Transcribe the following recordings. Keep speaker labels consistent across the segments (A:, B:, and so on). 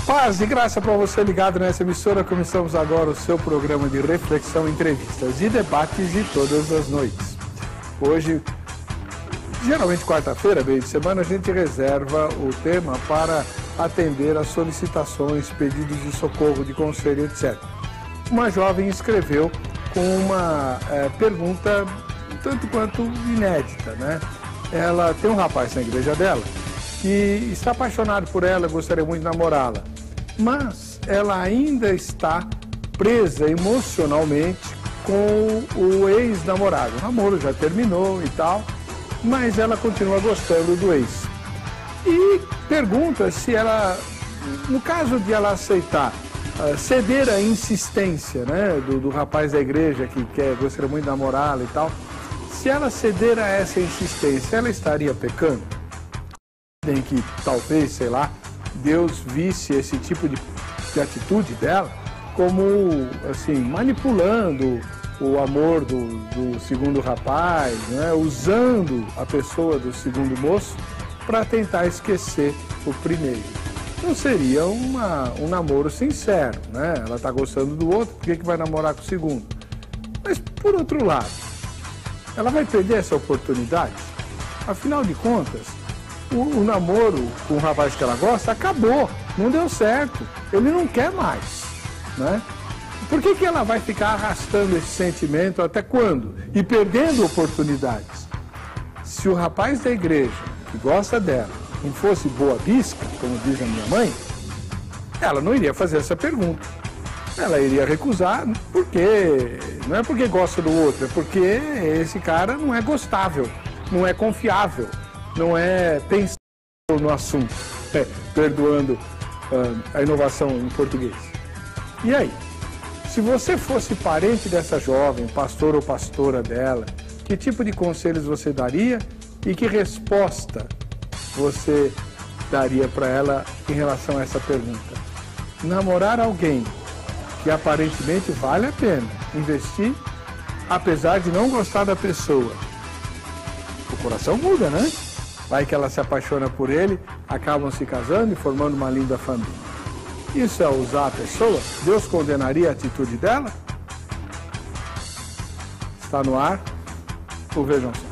A: Paz e graça para você ligado nessa emissora. Começamos agora o seu programa de reflexão, entrevistas e debates de todas as noites. Hoje, geralmente quarta-feira, meio de semana, a gente reserva o tema para atender às solicitações, pedidos de socorro, de conselho, etc. Uma jovem escreveu com uma pergunta tanto quanto inédita, né? Ela tem um rapaz na igreja dela que está apaixonado por ela, gostaria muito de namorá-la, mas ela ainda está presa emocionalmente com o ex-namorado. O namoro já terminou e tal, mas ela continua gostando do ex. E pergunta se ela, no caso de ela aceitar, ceder à insistência, né, do rapaz da igreja que gostaria muito de namorá-la e tal, se ela ceder a essa insistência, ela estaria pecando? Em que talvez, sei lá, Deus visse esse tipo de atitude dela como, assim, manipulando o amor do segundo rapaz, né, usando a pessoa do segundo moço para tentar esquecer o primeiro. Não seria um namoro sincero, né? Ela está gostando do outro, por que vai namorar com o segundo? Mas, por outro lado, ela vai perder essa oportunidade? Afinal de contas, o namoro com o rapaz que ela gosta acabou, não deu certo, ele não quer mais, né? Por que ela vai ficar arrastando esse sentimento até quando? E perdendo oportunidades? Se o rapaz da igreja que gosta dela não fosse boa bisca, como diz a minha mãe, ela não iria fazer essa pergunta. Ela iria recusar, porque não é porque gosta do outro, é porque esse cara não é gostável, não é confiável, não é pensável no assunto, perdoando a inovação em português. E aí? Se você fosse parente dessa jovem, pastor ou pastora dela, que tipo de conselhos você daria e que resposta você daria para ela em relação a essa pergunta? Namorar alguém que aparentemente vale a pena investir, apesar de não gostar da pessoa, o coração muda, né? Vai que ela se apaixona por ele, acabam se casando e formando uma linda família. Isso é usar a pessoa? Deus condenaria a atitude dela? Está no ar o Vejam Só.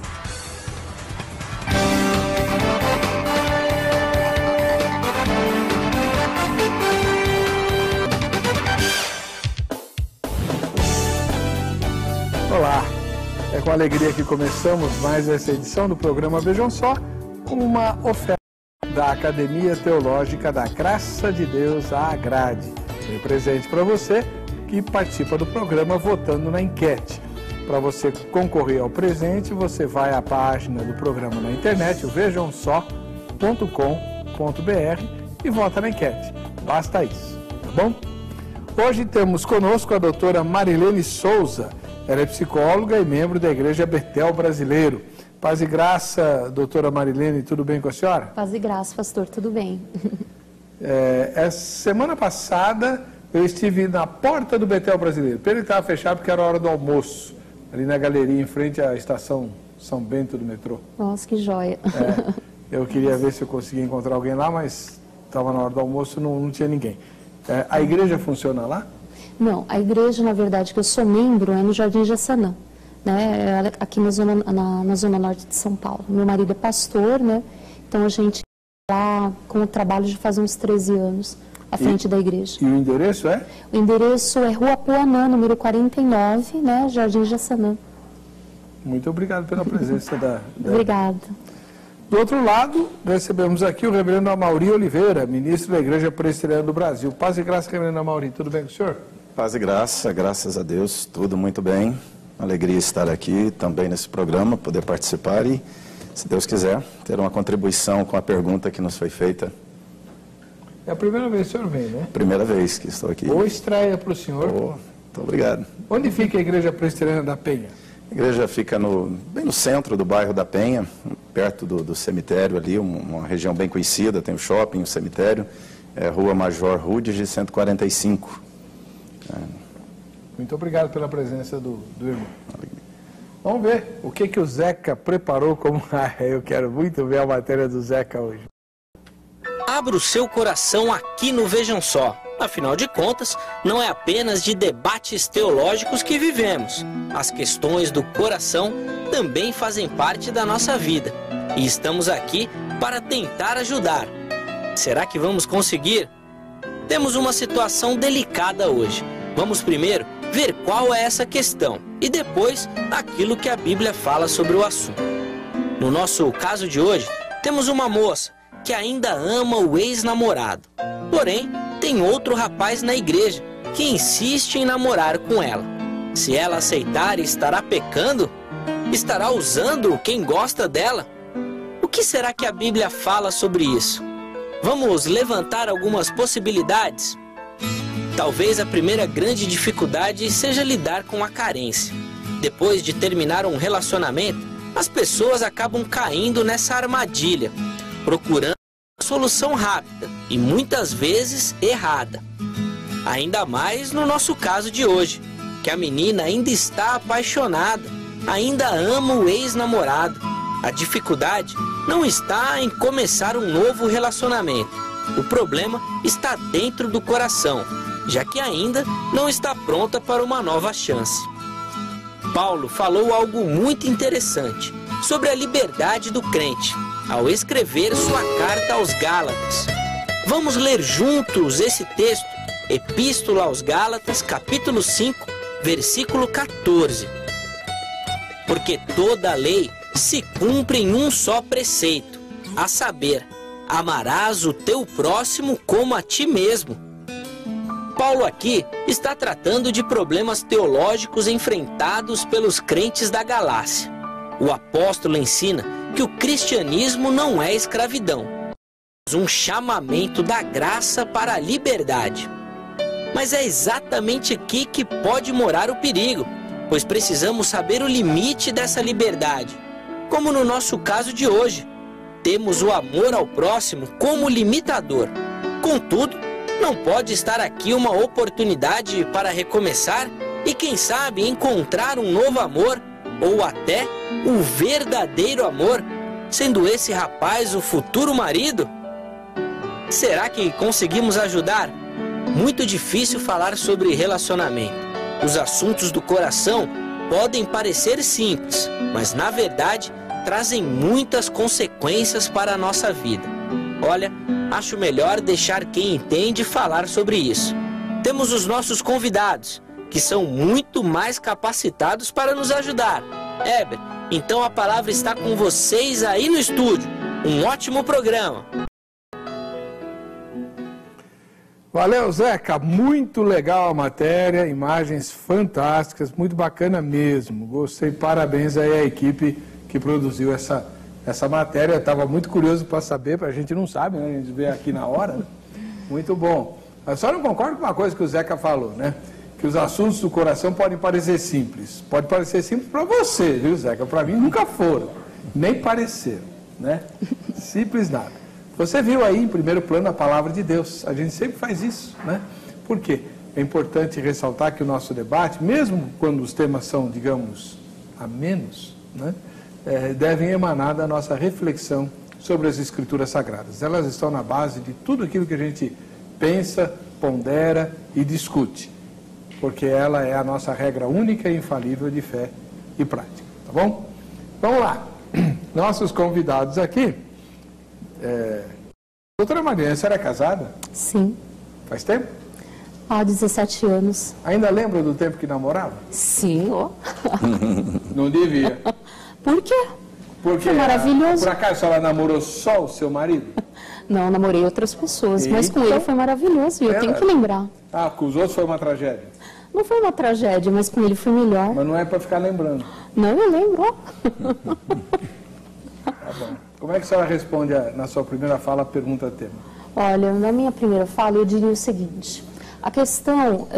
A: Olá, é com alegria que começamos mais essa edição do programa Vejam Só, com uma oferta da Academia Teológica da Graça de Deus à Agrade. Tem presente para você que participa do programa votando na enquete. Para você concorrer ao presente, você vai à página do programa na internet, o vejamsó.com.br, e vota na enquete. Basta isso, tá bom? Hoje temos conosco a doutora Marilene Souza. Ela é psicóloga e membro da Igreja Betel Brasileiro. Paz e graça, doutora Marilene, tudo bem com a senhora?
B: Paz e graça, pastor, tudo bem.
A: Semana passada eu estive na porta do Betel Brasileiro. Ele estava fechado porque era a hora do almoço, ali na galeria, em frente à estação São Bento do metrô.
B: Nossa, que joia.
A: Eu queria ver se eu conseguia encontrar alguém lá, mas estava na hora do almoço, não tinha ninguém. A igreja funciona lá?
B: Não, a igreja, na verdade, que eu sou membro, é no Jardim Jaçanã, né, aqui na zona norte de São Paulo. Meu marido é pastor, né, então a gente lá com o trabalho de fazer uns 13 anos à frente da igreja.
A: E o endereço é?
B: O endereço é Rua Puanã, número 49, né, Jardim Jaçanã.
A: Muito obrigado pela presença da...
B: Obrigada.
A: Do outro lado, recebemos aqui o reverendo Amaury Oliveira, ministro da Igreja Presbiteriana do Brasil. Paz e graça, reverendo Amaury, tudo bem com o senhor?
C: Paz e graça, graças a Deus, tudo muito bem. Alegria estar aqui também nesse programa, poder participar e, se Deus quiser, ter uma contribuição com a pergunta que nos foi feita.
A: É a primeira vez que o senhor vem, né?
C: Primeira vez que estou aqui.
A: Boa estreia para o senhor.
C: Muito obrigado.
A: Onde fica a Igreja Presbiteriana da Penha?
C: A igreja fica bem no centro do bairro da Penha, perto do cemitério ali, uma região bem conhecida, tem o shopping, o cemitério, Rua Major Rudes, 145.
A: Muito obrigado pela presença do irmão. Vamos ver o que o Zeca preparou como... eu quero muito ver a matéria do Zeca hoje.
D: Abra o seu coração aqui no Vejam Só. Afinal de contas, não é apenas de debates teológicos que vivemos. As questões do coração também fazem parte da nossa vida. E estamos aqui para tentar ajudar. Será que vamos conseguir? Temos uma situação delicada hoje. Vamos primeiro ver qual é essa questão e depois aquilo que a Bíblia fala sobre o assunto. No nosso caso de hoje, temos uma moça que ainda ama o ex-namorado. Porém, tem outro rapaz na igreja que insiste em namorar com ela. Se ela aceitar, estará pecando? Estará usando quem gosta dela? O que será que a Bíblia fala sobre isso? Vamos levantar algumas possibilidades? Talvez a primeira grande dificuldade seja lidar com a carência. Depois de terminar um relacionamento, as pessoas acabam caindo nessa armadilha, procurando uma solução rápida e muitas vezes errada. Ainda mais no nosso caso de hoje, que a menina ainda está apaixonada, ainda ama o ex-namorado. A dificuldade não está em começar um novo relacionamento. O problema está dentro do coração, já que ainda não está pronta para uma nova chance. Paulo falou algo muito interessante sobre a liberdade do crente, ao escrever sua carta aos Gálatas. Vamos ler juntos esse texto, Epístola aos Gálatas, capítulo 5, versículo 14. Porque toda a lei se cumpre em um só preceito, a saber, amarás o teu próximo como a ti mesmo. Paulo aqui está tratando de problemas teológicos enfrentados pelos crentes da Galácia. O apóstolo ensina que o cristianismo não é escravidão, mas um chamamento da graça para a liberdade. Mas é exatamente aqui que pode morar o perigo, pois precisamos saber o limite dessa liberdade. Como no nosso caso de hoje, temos o amor ao próximo como limitador. Contudo, não pode estar aqui uma oportunidade para recomeçar e, quem sabe, encontrar um novo amor ou até o verdadeiro amor, sendo esse rapaz o futuro marido? Será que conseguimos ajudar? Muito difícil falar sobre relacionamento. Os assuntos do coração podem parecer simples, mas na verdade trazem muitas consequências para a nossa vida. Olha, acho melhor deixar quem entende falar sobre isso. Temos os nossos convidados, que são muito mais capacitados para nos ajudar. Heber, então a palavra está com vocês aí no estúdio. Um ótimo programa.
A: Valeu, Zeca. Muito legal a matéria, imagens fantásticas, muito bacana mesmo. Gostei, parabéns aí à equipe que produziu essa matéria. Eu estava muito curioso para saber, a gente não sabe, né? A gente vê aqui na hora, né? Muito bom. Eu só não concordo com uma coisa que o Zeca falou, né? Que os assuntos do coração podem parecer simples. Pode parecer simples para você, viu, Zeca? Para mim nunca foram, nem pareceram, né? Simples nada. Você viu aí em primeiro plano a palavra de Deus. A gente sempre faz isso, né? Por quê? É importante ressaltar que o nosso debate, mesmo quando os temas são, digamos, amenos, né? Devem emanar da nossa reflexão sobre as Escrituras Sagradas. Elas estão na base de tudo aquilo que a gente pensa, pondera e discute, porque ela é a nossa regra única e infalível de fé e prática, tá bom? Vamos lá. Nossos convidados aqui. Doutora Mariana, a senhora é casada?
B: Sim.
A: Faz tempo?
B: Há 17 anos.
A: Ainda lembra do tempo que namorava?
B: Sim, ó.
A: Não devia.
B: Por quê?
A: Porque
B: foi maravilhoso.
A: Por acaso a senhora namorou só o seu marido?
B: Não, namorei outras pessoas, mas com ele foi maravilhoso e eu tenho que lembrar.
A: Ah, com os outros foi uma tragédia?
B: Não foi uma tragédia, mas com ele foi melhor.
A: Mas não é para ficar lembrando.
B: Não, eu lembro, ó.
A: Tá bom. Como é que a senhora responde na sua primeira fala a pergunta tema?
B: Olha, na minha primeira fala eu diria o seguinte. A questão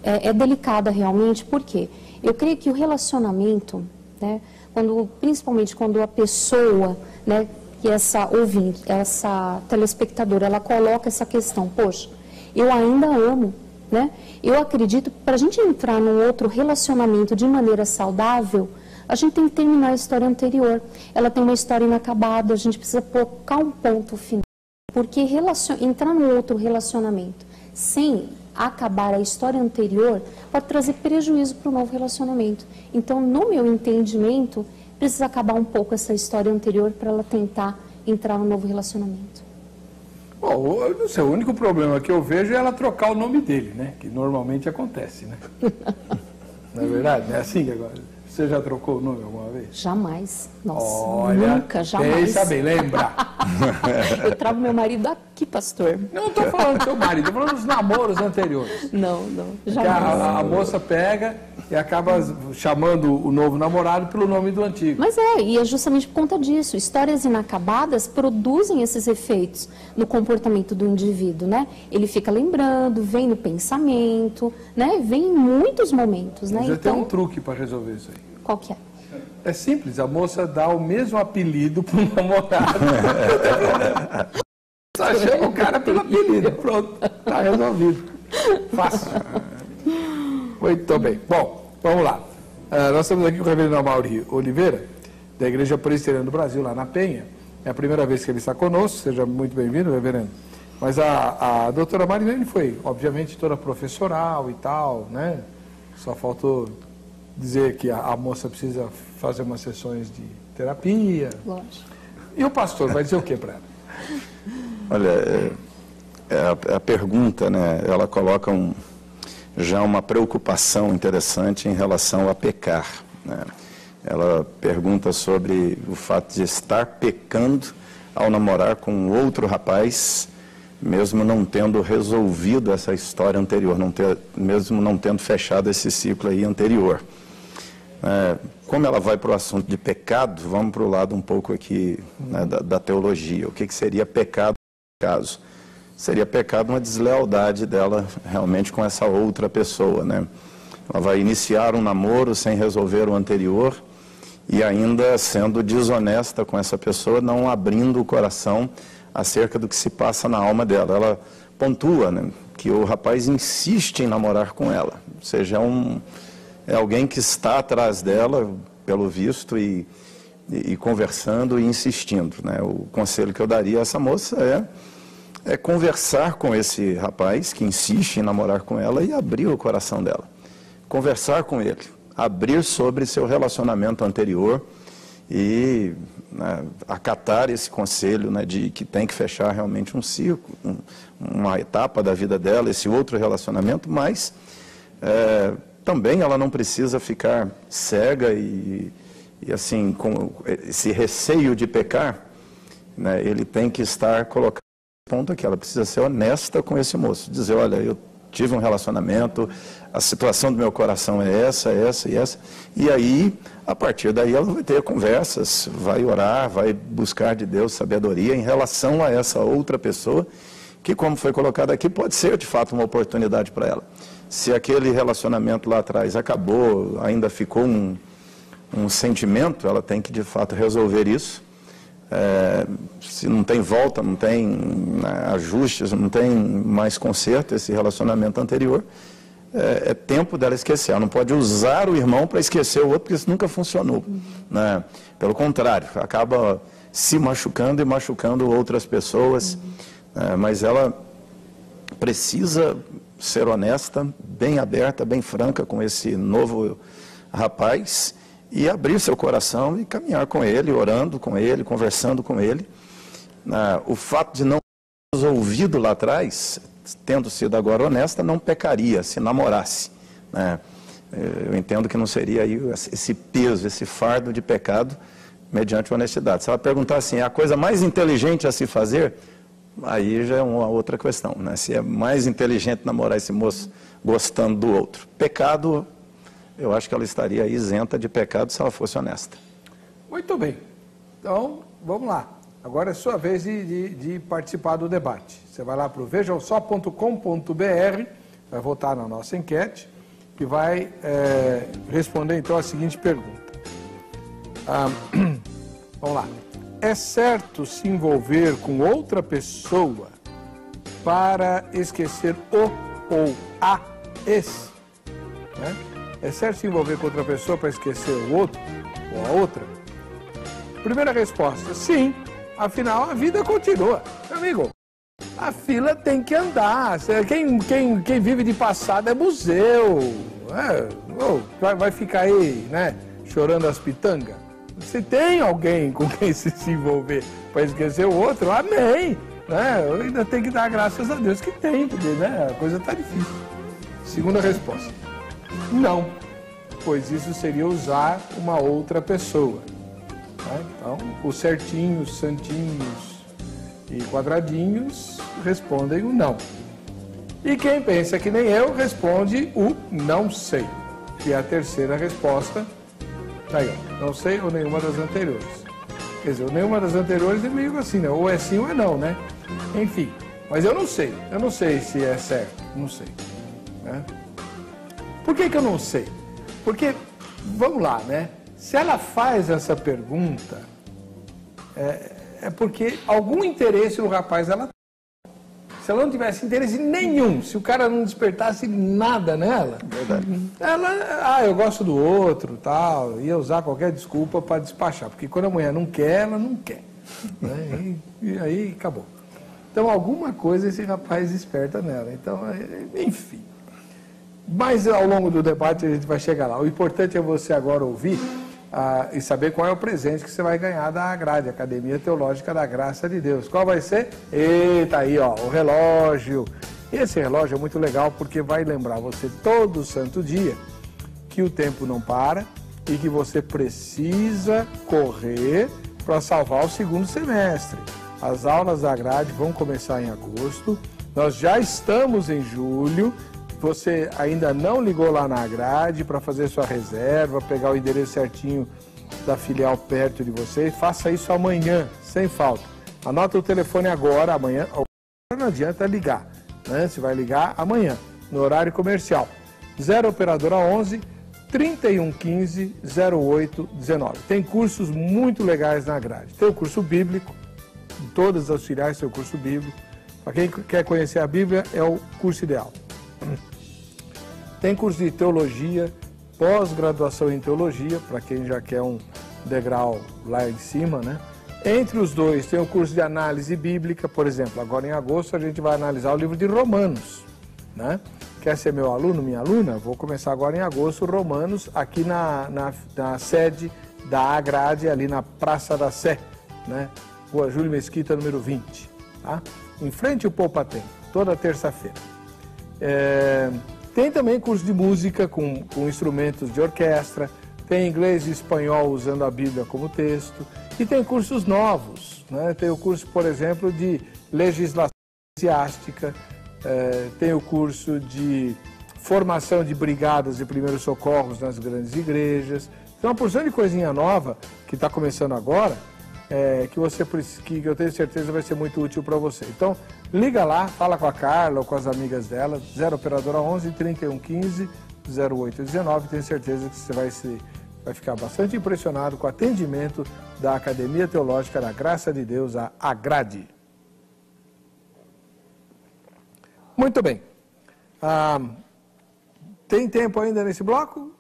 B: é delicada realmente, porque eu creio que o relacionamento, né, principalmente quando a pessoa, né, que essa ouvinte, essa telespectadora, ela coloca essa questão, poxa, eu ainda amo, né? Eu acredito que para a gente entrar num outro relacionamento de maneira saudável, a gente tem que terminar a história anterior. Ela tem uma história inacabada, a gente precisa colocar um ponto final Porque entrar no outro relacionamento sem acabar a história anterior pode trazer prejuízo para o novo relacionamento. Então, no meu entendimento, precisa acabar um pouco essa história anterior para ela tentar entrar no novo relacionamento.
A: Bom, eu não sei, o único problema que eu vejo é ela trocar o nome dele, né? Que normalmente acontece, né? Não é verdade? Não é assim que agora... Você já trocou o nome alguma vez?
B: Jamais. Nossa,
A: olha,
B: nunca, jamais.
A: Pensa bem, lembra?
B: Eu trago meu marido aqui, pastor.
A: Não estou falando do seu marido, estou falando dos namoros anteriores.
B: Não, jamais.
A: A moça pega e acaba chamando o novo namorado pelo nome do antigo.
B: Mas e é justamente por conta disso. Histórias inacabadas produzem esses efeitos no comportamento do indivíduo, né? Ele fica lembrando, vem no pensamento, né? Vem em muitos momentos, né?
A: Já tem um truque para resolver isso aí.
B: Qual que é?
A: É simples, a moça dá o mesmo apelido para o namorado. Só chama o cara pelo apelido, pronto, está resolvido. Fácil. Muito bem. Bom, vamos lá. Nós estamos aqui com o reverendo Amaury Oliveira, da Igreja Presbiteriana do Brasil, lá na Penha. É a primeira vez que ele está conosco, seja muito bem-vindo, reverendo. Mas a doutora Marilene foi, obviamente, toda professoral e tal, né? Só faltou dizer que a moça precisa fazer umas sessões de terapia.
B: Lógico.
A: E o pastor vai dizer o que para ela?
C: Olha, a pergunta, né, ela coloca já uma preocupação interessante em relação a pecar, né? Ela pergunta sobre o fato de estar pecando ao namorar com outro rapaz, mesmo não tendo resolvido essa história anterior, mesmo não tendo fechado esse ciclo aí anterior. Como ela vai para o assunto de pecado, vamos para o lado um pouco aqui, né, da teologia. O que seria pecado no caso? Seria pecado uma deslealdade dela realmente com essa outra pessoa, né? Ela vai iniciar um namoro sem resolver o anterior e ainda sendo desonesta com essa pessoa, não abrindo o coração acerca do que se passa na alma dela. Ela pontua, né, que o rapaz insiste em namorar com ela, ou seja, é alguém que está atrás dela, pelo visto, e conversando e insistindo, né? O conselho que eu daria a essa moça é conversar com esse rapaz que insiste em namorar com ela e abrir o coração dela. Conversar com ele, abrir sobre seu relacionamento anterior e, né, acatar esse conselho, né, de que tem que fechar realmente um ciclo, uma etapa da vida dela, esse outro relacionamento, mas também ela não precisa ficar cega e assim, com esse receio de pecar, né, ele tem que estar colocado no ponto aqui, ela precisa ser honesta com esse moço, dizer, olha, eu tive um relacionamento, a situação do meu coração é essa e essa, e aí, a partir daí ela vai ter conversas, vai orar, vai buscar de Deus sabedoria em relação a essa outra pessoa, que, como foi colocado aqui, pode ser de fato uma oportunidade para ela. Se aquele relacionamento lá atrás acabou, ainda ficou um sentimento, ela tem que de fato resolver isso. Se não tem volta, não tem ajustes, não tem mais conserto esse relacionamento anterior, é tempo dela esquecer. Ela não pode usar o irmão para esquecer o outro, porque isso nunca funcionou, né? Pelo contrário, acaba se machucando e machucando outras pessoas, mas ela precisa ser honesta, bem aberta, bem franca com esse novo rapaz e abrir seu coração e caminhar com ele, orando com ele, conversando com ele. O fato de não ter resolvido lá atrás, tendo sido agora honesta, não pecaria se namorasse, né? Eu entendo que não seria aí esse peso, esse fardo de pecado mediante honestidade. Se ela perguntar assim, é a coisa mais inteligente a se fazer, aí já é uma outra questão, né? Se é mais inteligente namorar esse moço gostando do outro. Pecado, eu acho que ela estaria isenta de pecado se ela fosse honesta.
A: Muito bem. Então, vamos lá. Agora é sua vez de participar do debate. Você vai lá para o vejamsó.com.br, vai votar na nossa enquete e vai responder então a seguinte pergunta. Vamos lá. É certo se envolver com outra pessoa para esquecer o ou a ex? Né? É certo se envolver com outra pessoa para esquecer o outro ou a outra? Primeira resposta, sim. Afinal, a vida continua. Amigo, A fila tem que andar. Quem vive de passado é museu. Vai ficar aí, né, chorando as pitangas. Se tem alguém com quem se envolver para esquecer o outro, amém. Né? Eu ainda tenho que dar graças a Deus que tem, porque, né, a coisa está difícil. Segunda resposta. Não, pois isso seria usar uma outra pessoa. Né? Então, os certinhos, santinhos e quadradinhos respondem o não. E quem pensa que nem eu responde o não sei, que é a terceira resposta. Aí, não sei ou nenhuma das anteriores. Quer dizer, nenhuma das anteriores é meio assim, né? Ou é sim ou é não, né? Enfim, mas eu não sei se é certo, não sei. Né? Por que eu não sei? Porque, vamos lá, né? Se ela faz essa pergunta, é porque algum interesse o rapaz ela tem. Se ela não tivesse interesse nenhum, se o cara não despertasse nada nela, ela, eu gosto do outro, tal, ia usar qualquer desculpa para despachar, porque quando a mulher não quer, ela não quer. Né? E aí acabou. Então alguma coisa esse rapaz desperta nela. Então, enfim. Mas ao longo do debate a gente vai chegar lá. O importante é você agora ouvir e saber qual é o presente que você vai ganhar da Agrade, Academia Teológica da Graça de Deus. Qual vai ser? Eita, aí, ó, o relógio. E esse relógio é muito legal porque vai lembrar você todo santo dia que o tempo não para e que você precisa correr para salvar o segundo semestre. As aulas da Agrade vão começar em agosto, nós já estamos em julho. Você ainda não ligou lá na Agrade para fazer sua reserva, pegar o endereço certinho da filial perto de você, faça isso amanhã, sem falta. Anota o telefone agora, amanhã, não adianta ligar, né? Você vai ligar amanhã, no horário comercial. 0 operadora 11 3115 0819. Tem cursos muito legais na Agrade. Tem o curso bíblico, em todas as filiais tem o curso bíblico. Para quem quer conhecer a Bíblia, é o curso ideal. Tem curso de teologia, pós-graduação em teologia, para quem já quer um degrau lá em cima, né? Entre os dois tem o curso de análise bíblica, por exemplo, agora em agosto a gente vai analisar o livro de Romanos, né? Quer ser meu aluno, minha aluna? Vou começar agora em agosto Romanos, aqui na sede da Agrade, ali na Praça da Sé, né? Rua Júlio Mesquita, número 20, tá? Em frente ao Poupa Tempo, toda terça-feira. Tem também curso de música com instrumentos de orquestra, tem inglês e espanhol usando a Bíblia como texto, e tem cursos novos, né? Tem o curso, por exemplo, de legislação eclesiástica, tem o curso de formação de brigadas e primeiros socorros nas grandes igrejas. Tem uma porção de coisinha nova que está começando agora, que eu tenho certeza vai ser muito útil para você. Então, liga lá, fala com a Carla ou com as amigas dela, 0 operadora 11 3115 0819, tenho certeza que você vai ficar bastante impressionado com o atendimento da Academia Teológica da Graça de Deus, a Agrade. Muito bem. Tem tempo ainda nesse bloco?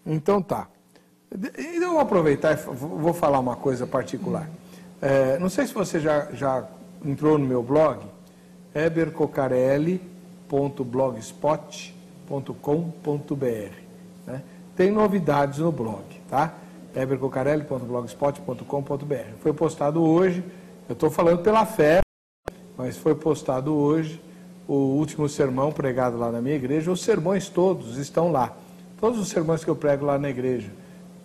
A: Então tá. Eu vou aproveitar e vou falar uma coisa particular. Não sei se você já entrou no meu blog, ebercocarelli.blogspot.com.br, né? Tem novidades no blog, tá? ebercocarelli.blogspot.com.br. Foi postado hoje, eu estou falando pela fé, mas foi postado hoje o último sermão pregado lá na minha igreja. Os sermões todos estão lá, todos os sermões que eu prego lá na igreja.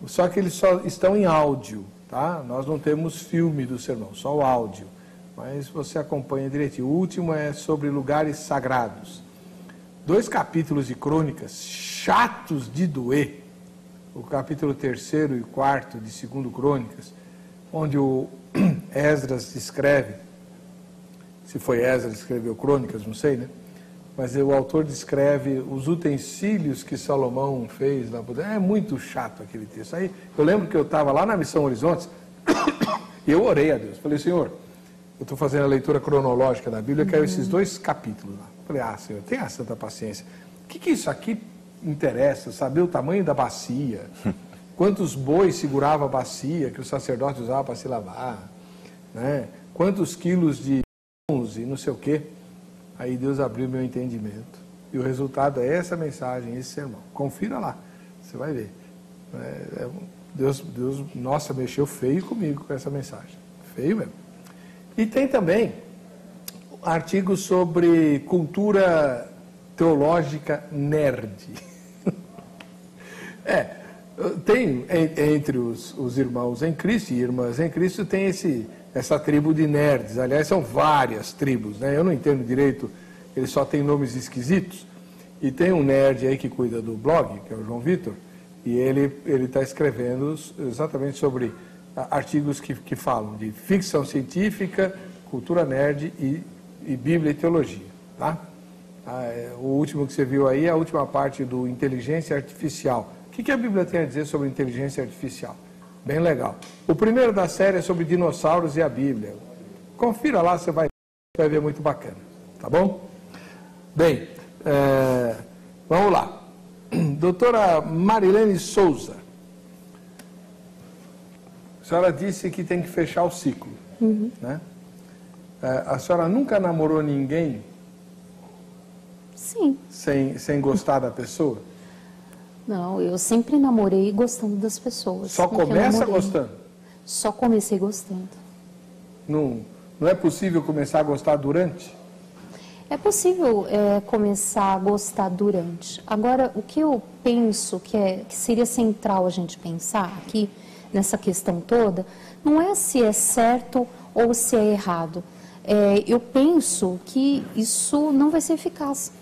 A: Só que eles só estão em áudio, tá? Nós não temos filme do sermão, só o áudio. Mas você acompanha direitinho. O último é sobre lugares sagrados. 2 capítulos de crônicas chatos de doer. O capítulo 3º e 4º de 2 Crônicas, onde o Esdras escreve, se foi Esdras que escreveu crônicas, não sei, né? Mas o autor descreve os utensílios que Salomão fez lá. É muito chato aquele texto. Aí eu lembro que eu estava lá na Missão Horizontes e eu orei a Deus. Falei, Senhor, eu estou fazendo a leitura cronológica da Bíblia, quero esses 2 capítulos lá. Falei, Senhor, tenha santa paciência. O que isso aqui interessa? Saber o tamanho da bacia, quantos bois segurava a bacia que o sacerdote usava para se lavar, né? Quantos quilos de 11, não sei o quê. Aí Deus abriu meu entendimento. E o resultado é essa mensagem, esse sermão. Confira lá, você vai ver. Deus, nossa, mexeu feio comigo com essa mensagem. Feio mesmo. E tem também artigos sobre cultura teológica nerd. Tem entre os irmãos em Cristo e irmãs em Cristo, tem essa tribo de nerds. Aliás, são várias tribos, né? Eu não entendo direito, eles só têm nomes esquisitos. E tem um nerd aí que cuida do blog, que é o João Vitor, e ele está escrevendo exatamente sobre artigos que falam de ficção científica, cultura nerd e Bíblia e teologia, tá? O último que você viu aí é a última parte do inteligência artificial. O que a Bíblia tem a dizer sobre inteligência artificial? Bem legal. O primeiro da série é sobre dinossauros e a Bíblia. Confira lá, você vai ver muito bacana, tá bom? Bem, vamos lá. Doutora Marilene Souza, a senhora disse que tem que fechar o ciclo, né? A senhora nunca namorou ninguém?
B: Sim.
A: Sem gostar da pessoa?
B: Não, eu sempre namorei gostando das pessoas.
A: Só começa gostando?
B: Só comecei gostando.
A: Não é possível começar a gostar durante?
B: É possível começar a gostar durante. Agora, o que eu penso que seria central a gente pensar aqui, nessa questão toda, não é se é certo ou se é errado. Eu penso que isso não vai ser eficaz,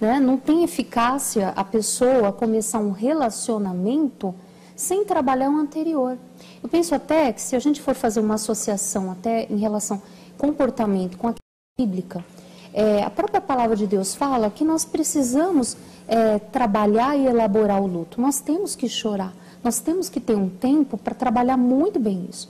B: né? Não tem eficácia a pessoa começar um relacionamento sem trabalhar o anterior. Eu penso até que se a gente for fazer uma associação até em relação ao comportamento com a bíblica, a própria palavra de Deus fala que nós precisamos trabalhar e elaborar o luto. Nós temos que chorar, nós temos que ter um tempo para trabalhar muito bem isso.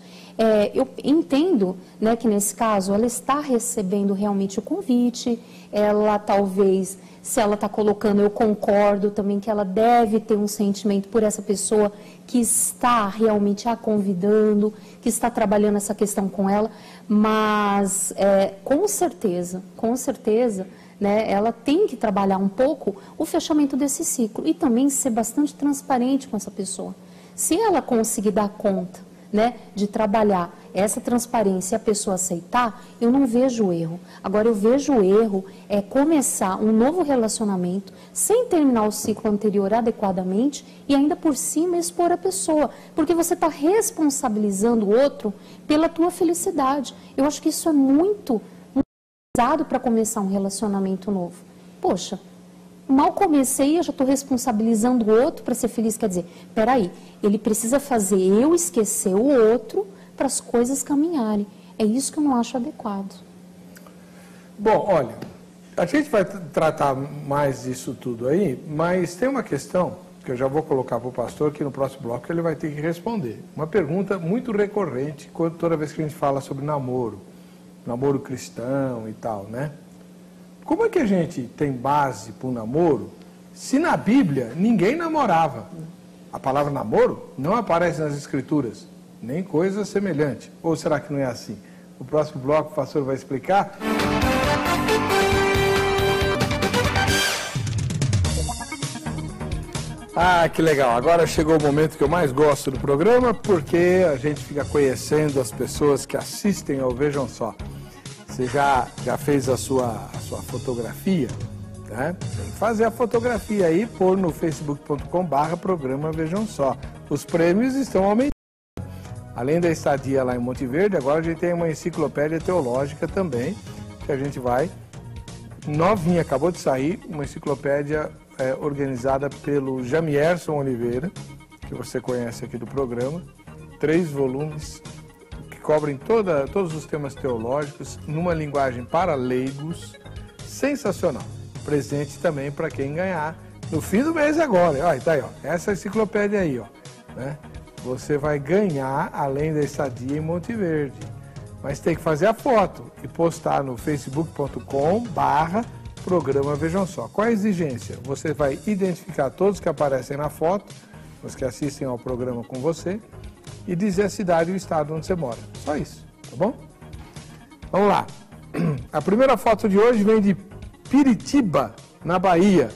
B: Eu entendo, né, que nesse caso ela está recebendo realmente o convite, ela talvez, se ela está colocando, eu concordo também que ela deve ter um sentimento por essa pessoa que está realmente a convidando, que está trabalhando essa questão com ela, mas com certeza, né, ela tem que trabalhar um pouco o fechamento desse ciclo e também ser bastante transparente com essa pessoa. Se ela conseguir dar conta, né, de trabalhar essa transparência e a pessoa aceitar, eu não vejo erro. Agora, eu vejo o erro começar um novo relacionamento sem terminar o ciclo anterior adequadamente e ainda por cima expor a pessoa, porque você está responsabilizando o outro pela tua felicidade. Eu acho que isso é muito pesado para começar um relacionamento novo. Poxa, mal comecei, eu já estou responsabilizando o outro para ser feliz. Quer dizer, peraí, ele precisa fazer eu esquecer o outro para as coisas caminharem. É isso que eu não acho adequado.
A: Bom, olha, a gente vai tratar mais disso tudo aí, mas tem uma questão que eu já vou colocar para o pastor, que no próximo bloco ele vai ter que responder. Uma pergunta muito recorrente toda vez que a gente fala sobre namoro cristão e tal, né? Como é que a gente tem base para o namoro se na Bíblia ninguém namorava? A palavra namoro não aparece nas Escrituras, nem coisa semelhante. Ou será que não é assim? No próximo bloco o pastor vai explicar. Ah, que legal. Agora chegou o momento que eu mais gosto do programa, porque a gente fica conhecendo as pessoas que assistem ao Vejam Só. Você já fez a sua fotografia, né? Tem que fazer a fotografia aí, pôr no facebook.com/programa Vejam Só. Os prêmios estão aumentando. Além da estadia lá em Monte Verde, agora a gente tem uma enciclopédia teológica também, que a gente vai, novinha, acabou de sair, uma enciclopédia organizada pelo Jamierson Oliveira, que você conhece aqui do programa, 3 volumes, cobrem todos os temas teológicos, numa linguagem para leigos, sensacional. Presente também para quem ganhar no fim do mês agora. Olha, tá aí, ó, essa enciclopédia aí, ó, né? Você vai ganhar, além da estadia em Monte Verde. Mas tem que fazer a foto e postar no facebook.com/programa Vejam Só. Qual a exigência? Você vai identificar todos que aparecem na foto, os que assistem ao programa com você, e dizer a cidade e o estado onde você mora. Só isso, tá bom? Vamos lá. A primeira foto de hoje vem de Piritiba, na Bahia.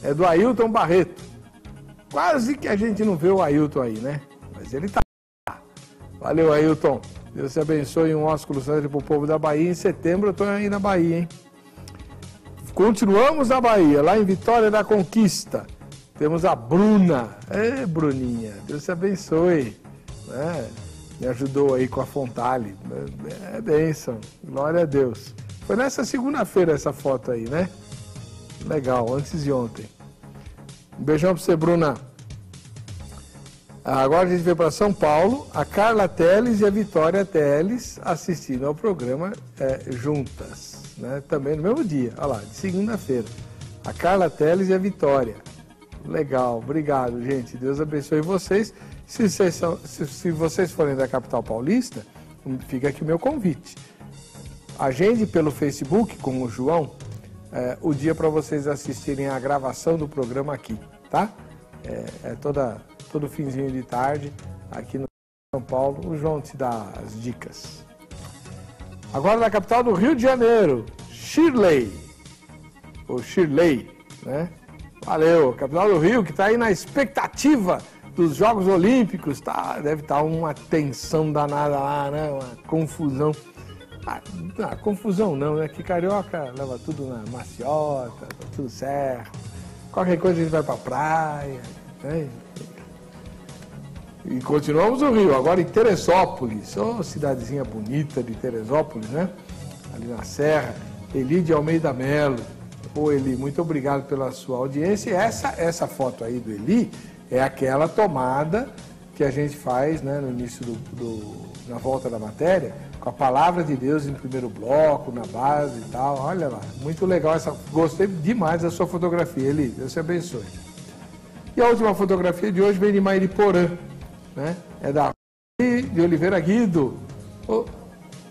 A: É do Ailton Barreto. Quase que a gente não vê o Ailton aí, né? Mas ele tá. Valeu, Ailton. Deus te abençoe, um ósculo santo para o povo da Bahia. Em setembro eu estou aí na Bahia, hein? Continuamos na Bahia, lá em Vitória da Conquista. Temos a Bruna. Bruninha, Deus te abençoe. Me ajudou aí com a Fontale. É bênção, glória a Deus. Foi nessa segunda-feira essa foto aí, né? Legal, antes de ontem. Um beijão para você, Bruna. Agora a gente veio para São Paulo, a Carla Teles e a Vitória Teles assistindo ao programa juntas, né? Também no mesmo dia, olha lá, de segunda-feira. A Carla Teles e a Vitória. Legal, obrigado, gente. Deus abençoe vocês. Se vocês forem da capital paulista, fica aqui o meu convite. Agende pelo Facebook com o João o dia para vocês assistirem a gravação do programa aqui, tá? Todo finzinho de tarde, aqui no São Paulo, o João te dá as dicas. Agora na capital do Rio de Janeiro, Shirley, né? Valeu, capital do Rio, que está aí na expectativa dos Jogos Olímpicos, tá? Deve estar uma tensão danada lá, né? Uma confusão. Confusão não, né? Que carioca leva tudo na maciota, tá tudo certo. Qualquer coisa a gente vai pra praia, né? E continuamos no Rio, agora em Teresópolis, cidadezinha bonita de Teresópolis, né? Ali na Serra, Eli de Almeida Melo. Eli, muito obrigado pela sua audiência. E essa foto aí do Eli é aquela tomada que a gente faz, né, no início na volta da matéria, com a palavra de Deus em primeiro bloco, na base e tal. Olha lá, muito legal gostei demais da sua fotografia, Eli, Deus te abençoe. E a última fotografia de hoje vem de Mairiporã, né? É da de Oliveira Guido.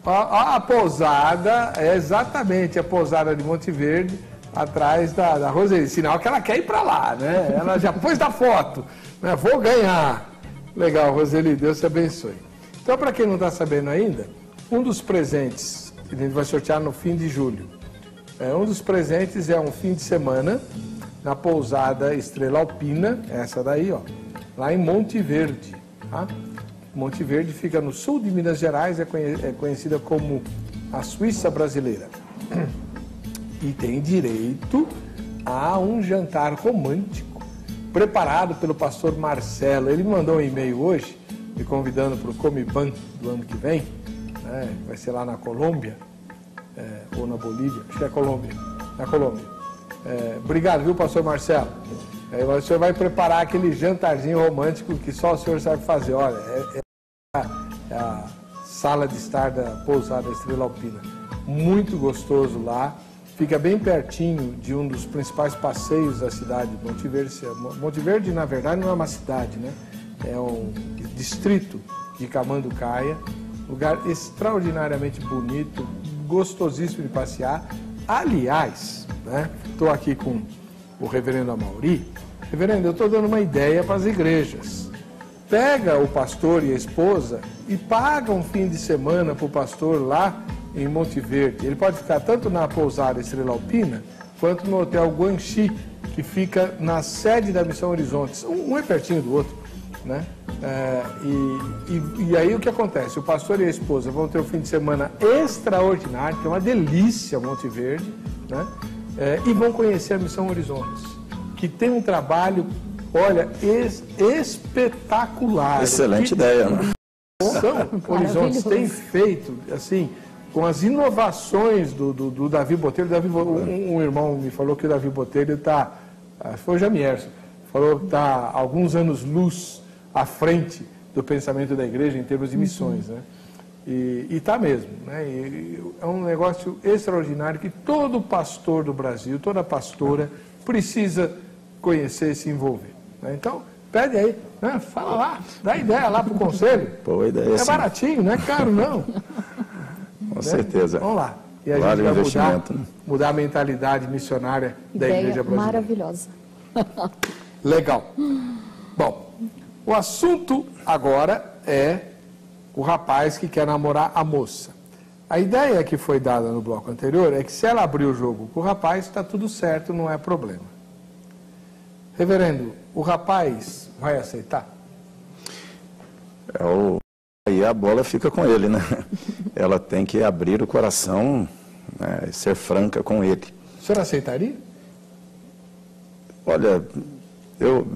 A: A pousada, é exatamente a pousada de Monte Verde, atrás da Roseli. Sinal que ela quer ir para lá, né? Ela já pôs da foto, né? Vou ganhar. Legal, Roseli, Deus te abençoe. Então, para quem não está sabendo ainda, um dos presentes que a gente vai sortear no fim de julho. Um dos presentes é um fim de semana na pousada Estrela Alpina, essa daí, ó, lá em Monte Verde. Tá? Monte Verde fica no sul de Minas Gerais, é conhecida como a Suíça brasileira. E tem direito a um jantar romântico preparado pelo pastor Marcelo. Ele me mandou um e-mail hoje, me convidando para o Comiban do ano que vem, né? Vai ser lá na Colômbia, ou na Bolívia, acho que é Colômbia, na Colômbia. Obrigado, viu, pastor Marcelo? O senhor vai preparar aquele jantarzinho romântico que só o senhor sabe fazer. Olha, é a sala de estar da pousada Estrela Alpina. Muito gostoso lá. Fica bem pertinho de um dos principais passeios da cidade de Monte Verde. Monte Verde, na verdade, não é uma cidade, né? É um distrito de Camanducaia. Lugar extraordinariamente bonito, gostosíssimo de passear. Aliás, né? Estou aqui com o reverendo Amauri. Reverendo, eu estou dando uma ideia para as igrejas. Pega o pastor e a esposa e paga um fim de semana para o pastor lá em Monte Verde. Ele pode ficar tanto na pousada Estrela Alpina, quanto no Hotel Guanxi, que fica na sede da Missão Horizontes. Um é pertinho do outro, né? E aí o que acontece? O pastor e a esposa vão ter um fim de semana extraordinário, que é uma delícia Monte Verde, né? E vão conhecer a Missão Horizontes, que tem um trabalho, olha, espetacular.
C: Excelente ideia, né?
A: Missão Horizontes tem feito, assim, com as inovações do Davi Botelho. Um irmão me falou que o Davi Botelho está, foi o Jamierson, falou que está alguns anos luz à frente do pensamento da igreja em termos de missões, né? E está mesmo, né? É um negócio extraordinário que todo pastor do Brasil, toda pastora precisa conhecer e se envolver, né? Então, pede aí, né? Fala lá, dá ideia lá para o conselho.
C: Boa ideia,
A: é baratinho, não é caro não.
C: Com certeza.
A: Vamos lá. E a gente vai mudar a mentalidade missionária da igreja brasileira.
B: Maravilhosa.
A: Legal. Bom, o assunto agora é o rapaz que quer namorar a moça. A ideia que foi dada no bloco anterior é que se ela abrir o jogo com o rapaz, está tudo certo, não é problema. Reverendo, o rapaz vai aceitar?
C: Aí a bola fica com ele, né? Ela tem que abrir o coração, né, e ser franca com ele.
A: O senhor aceitaria?
C: Olha,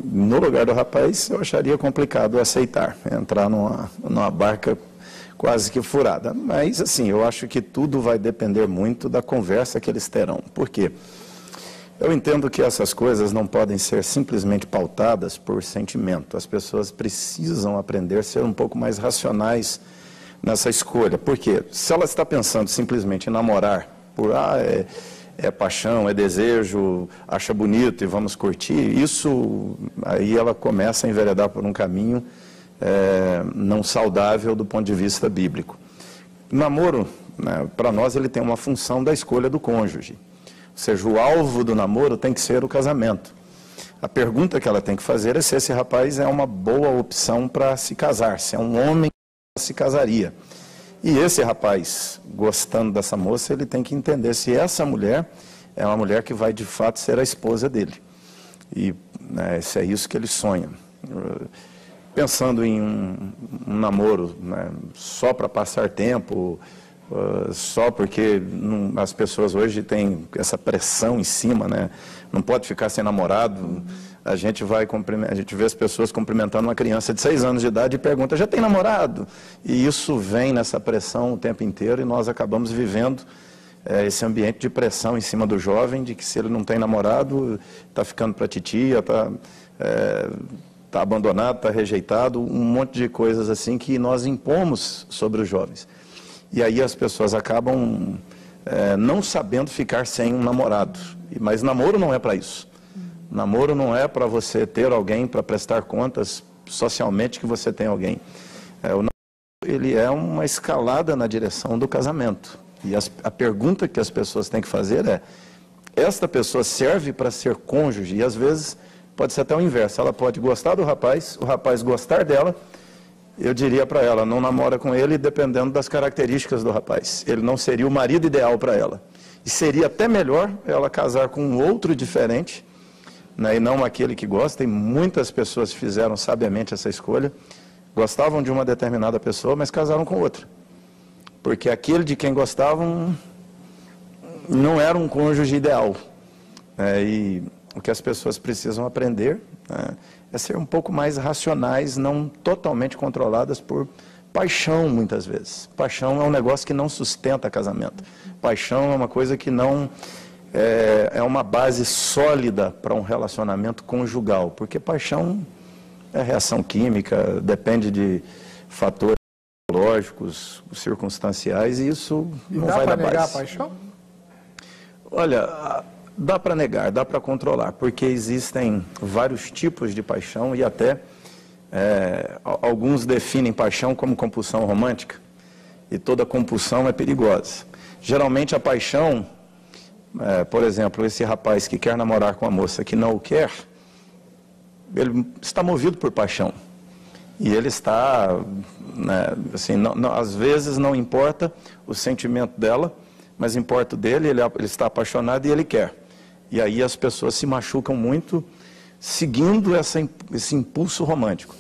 C: no lugar do rapaz, eu acharia complicado aceitar, entrar numa barca quase que furada. Mas, assim, eu acho que tudo vai depender muito da conversa que eles terão. Por quê? Eu entendo que essas coisas não podem ser simplesmente pautadas por sentimento. As pessoas precisam aprender a ser um pouco mais racionais nessa escolha. Por quê? Se ela está pensando simplesmente em namorar por, é paixão, é desejo, acha bonito e vamos curtir, isso, aí ela começa a enveredar por um caminho não saudável do ponto de vista bíblico. O namoro, né, para nós, ele tem uma função da escolha do cônjuge. Ou seja, o alvo do namoro tem que ser o casamento. A pergunta que ela tem que fazer é se esse rapaz é uma boa opção para se casar, se é um homem que se casaria. E esse rapaz, gostando dessa moça, ele tem que entender se essa mulher é uma mulher que vai de fato ser a esposa dele. E né, se é isso que ele sonha. Pensando em um namoro, né, só para passar tempo, só porque as pessoas hoje têm essa pressão em cima, né? Não pode ficar sem namorado. A gente vê as pessoas cumprimentando uma criança de 6 anos de idade e pergunta, já tem namorado? E isso vem nessa pressão o tempo inteiro e nós acabamos vivendo esse ambiente de pressão em cima do jovem, de que se ele não tem namorado, está ficando para titia, está abandonado, está rejeitado, um monte de coisas assim que nós impomos sobre os jovens. E aí as pessoas acabam não sabendo ficar sem um namorado. Mas namoro não é para isso. Namoro não é para você ter alguém para prestar contas socialmente que você tem alguém. O namoro, ele é uma escalada na direção do casamento. E a pergunta que as pessoas têm que fazer é, esta pessoa serve para ser cônjuge? E às vezes pode ser até o inverso. Ela pode gostar do rapaz, o rapaz gostar dela. Eu diria para ela, não namora com ele dependendo das características do rapaz. Ele não seria o marido ideal para ela. E seria até melhor ela casar com um outro diferente, né, e não aquele que gosta. E muitas pessoas fizeram sabiamente essa escolha. Gostavam de uma determinada pessoa, mas casaram com outra. Porque aquele de quem gostavam não era um cônjuge ideal. E o que as pessoas precisam aprender é ser um pouco mais racionais, não totalmente controladas por paixão, muitas vezes. Paixão é um negócio que não sustenta casamento. Paixão é uma coisa que não é uma base sólida para um relacionamento conjugal, porque paixão é reação química, depende de fatores biológicos, circunstanciais, e isso não vai dar base. Dá para negar a paixão? Olha, dá para negar, dá para controlar, porque existem vários tipos de paixão e até alguns definem paixão como compulsão romântica, e toda compulsão é perigosa. Geralmente a paixão, por exemplo, esse rapaz que quer namorar com a moça que não o quer, ele está movido por paixão. E ele está, né, assim, às vezes não importa o sentimento dela, mas importa o dele, ele está apaixonado e ele quer. E aí as pessoas se machucam muito seguindo esse impulso romântico.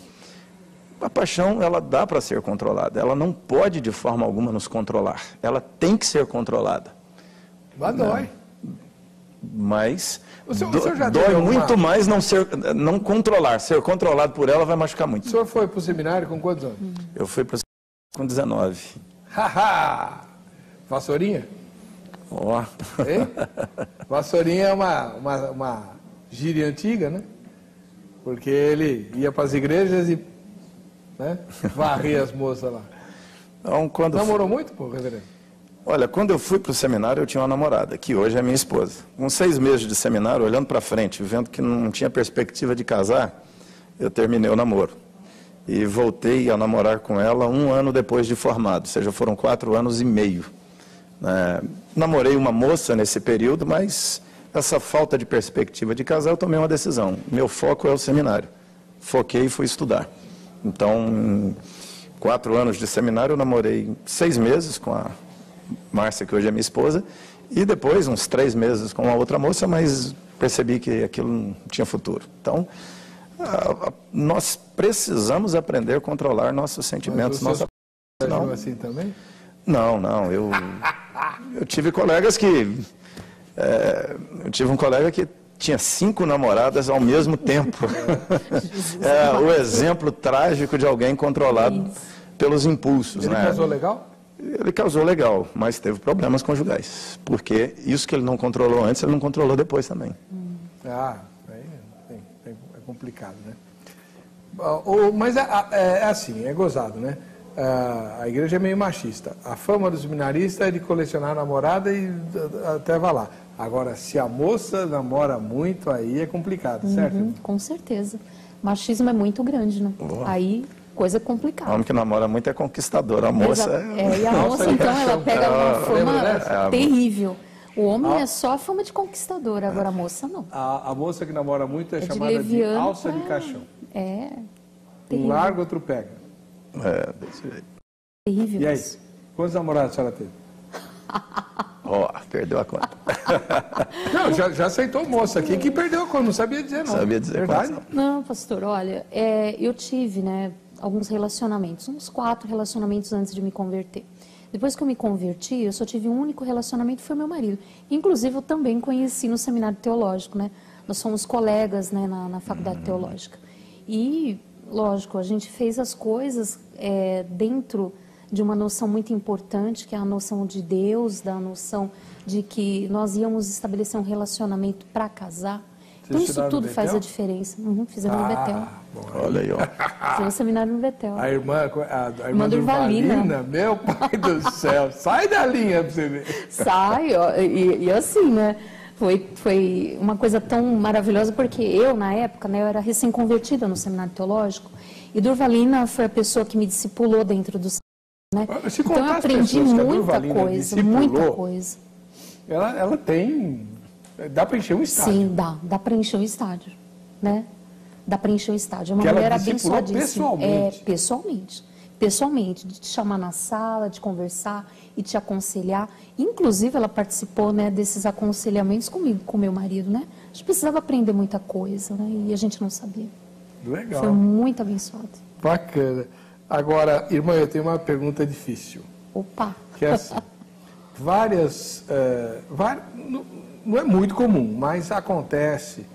C: A paixão, ela dá para ser controlada, ela não pode de forma alguma nos controlar, ela tem que ser controlada.
A: Mas dói.
C: Mas dói muito mais não controlar, ser controlado por ela vai machucar muito.
A: O senhor foi para o seminário com quantos anos?
C: Eu fui para o seminário com 19.
A: Haha! Vassourinha?
C: Ó.
A: Vassourinha é uma gíria antiga, né? Porque ele ia para as igrejas e varria as moças lá.
C: Então,
A: namorou muito, pô, reverendo?
C: Olha, quando eu fui para o seminário, eu tinha uma namorada, que hoje é minha esposa. Com 6 meses de seminário, olhando para frente, vendo que não tinha perspectiva de casar, eu terminei o namoro. E voltei a namorar com ela 1 ano depois de formado, ou seja, foram 4 anos e meio. Namorei uma moça nesse período, mas essa falta de perspectiva de casar, eu tomei uma decisão. Meu foco é o seminário. Foquei e fui estudar. Então, em 4 anos de seminário, eu namorei 6 meses com a Márcia, que hoje é minha esposa, e depois uns 3 meses com uma outra moça, mas percebi que aquilo não tinha futuro. Então, nós precisamos aprender a controlar nossos sentimentos.
A: Mas não assim também?
C: Não. Eu tive colegas que... eu tive um colega que tinha 5 namoradas ao mesmo tempo. O exemplo trágico de alguém controlado pelos impulsos.
A: Ele casou legal?
C: Ele casou legal, mas teve problemas conjugais. Porque isso que ele não controlou antes, ele não controlou depois também.
A: É complicado, né? Mas é assim, é gozado, né? A igreja é meio machista. A fama do seminarista é de colecionar namorada e até vai lá. Agora, se a moça namora muito, aí é complicado, certo?
B: Com certeza. Machismo é muito grande, né? Aí, coisa complicada.
C: O homem que namora muito é conquistador. A moça
B: e a moça, então, ela pega uma fama terrível. O homem é só a fama de conquistador, agora a moça não.
A: A moça que namora muito é chamada de alça de caixão. Um larga, outro pega.
C: Desse jeito.
B: Terrível.
A: E aí, quantos namorados a senhora teve?
C: Perdeu a conta.
B: Não,
A: já aceitou moça aqui que perdeu a conta, não sabia dizer não.
C: Sabia dizer.
A: Verdade?
B: Não, pastor, olha, eu tive, alguns relacionamentos, uns 4 relacionamentos antes de me converter. Depois que eu me converti, eu só tive um único relacionamento, foi meu marido. Inclusive, eu também conheci no seminário teológico, né? Nós somos colegas, né, na faculdade teológica. E, lógico, a gente fez as coisas dentro de uma noção muito importante, que é a noção de Deus, da noção de que nós íamos estabelecer um relacionamento para casar. Então, isso tudo faz a diferença. Fizemos no Betel.
C: Olha aí, ó.
B: Fizemos seminário no Betel.
A: A irmã Durvalina, meu pai do céu, sai da linha para você ver.
B: Sai, ó, e assim, né? Foi uma coisa tão maravilhosa, porque eu, na época, eu era recém-convertida no seminário teológico, e Durvalina foi a pessoa que me discipulou dentro do seminário, né? Então eu aprendi muita coisa.
A: Ela tem... Dá para encher um estádio.
B: Sim, dá para encher um estádio, né? Dá para encher um estádio. É uma mulher abençoadíssima. Pessoalmente, de te chamar na sala, de conversar e te aconselhar. Inclusive, ela participou, né, desses aconselhamentos comigo, com meu marido, né? A gente precisava aprender muita coisa, né? E a gente não sabia.
A: Legal.
B: Foi muito abençoado.
A: Bacana. Agora, irmã, eu tenho uma pergunta difícil.
B: Opa!
A: Que é assim, não é muito comum, mas acontece,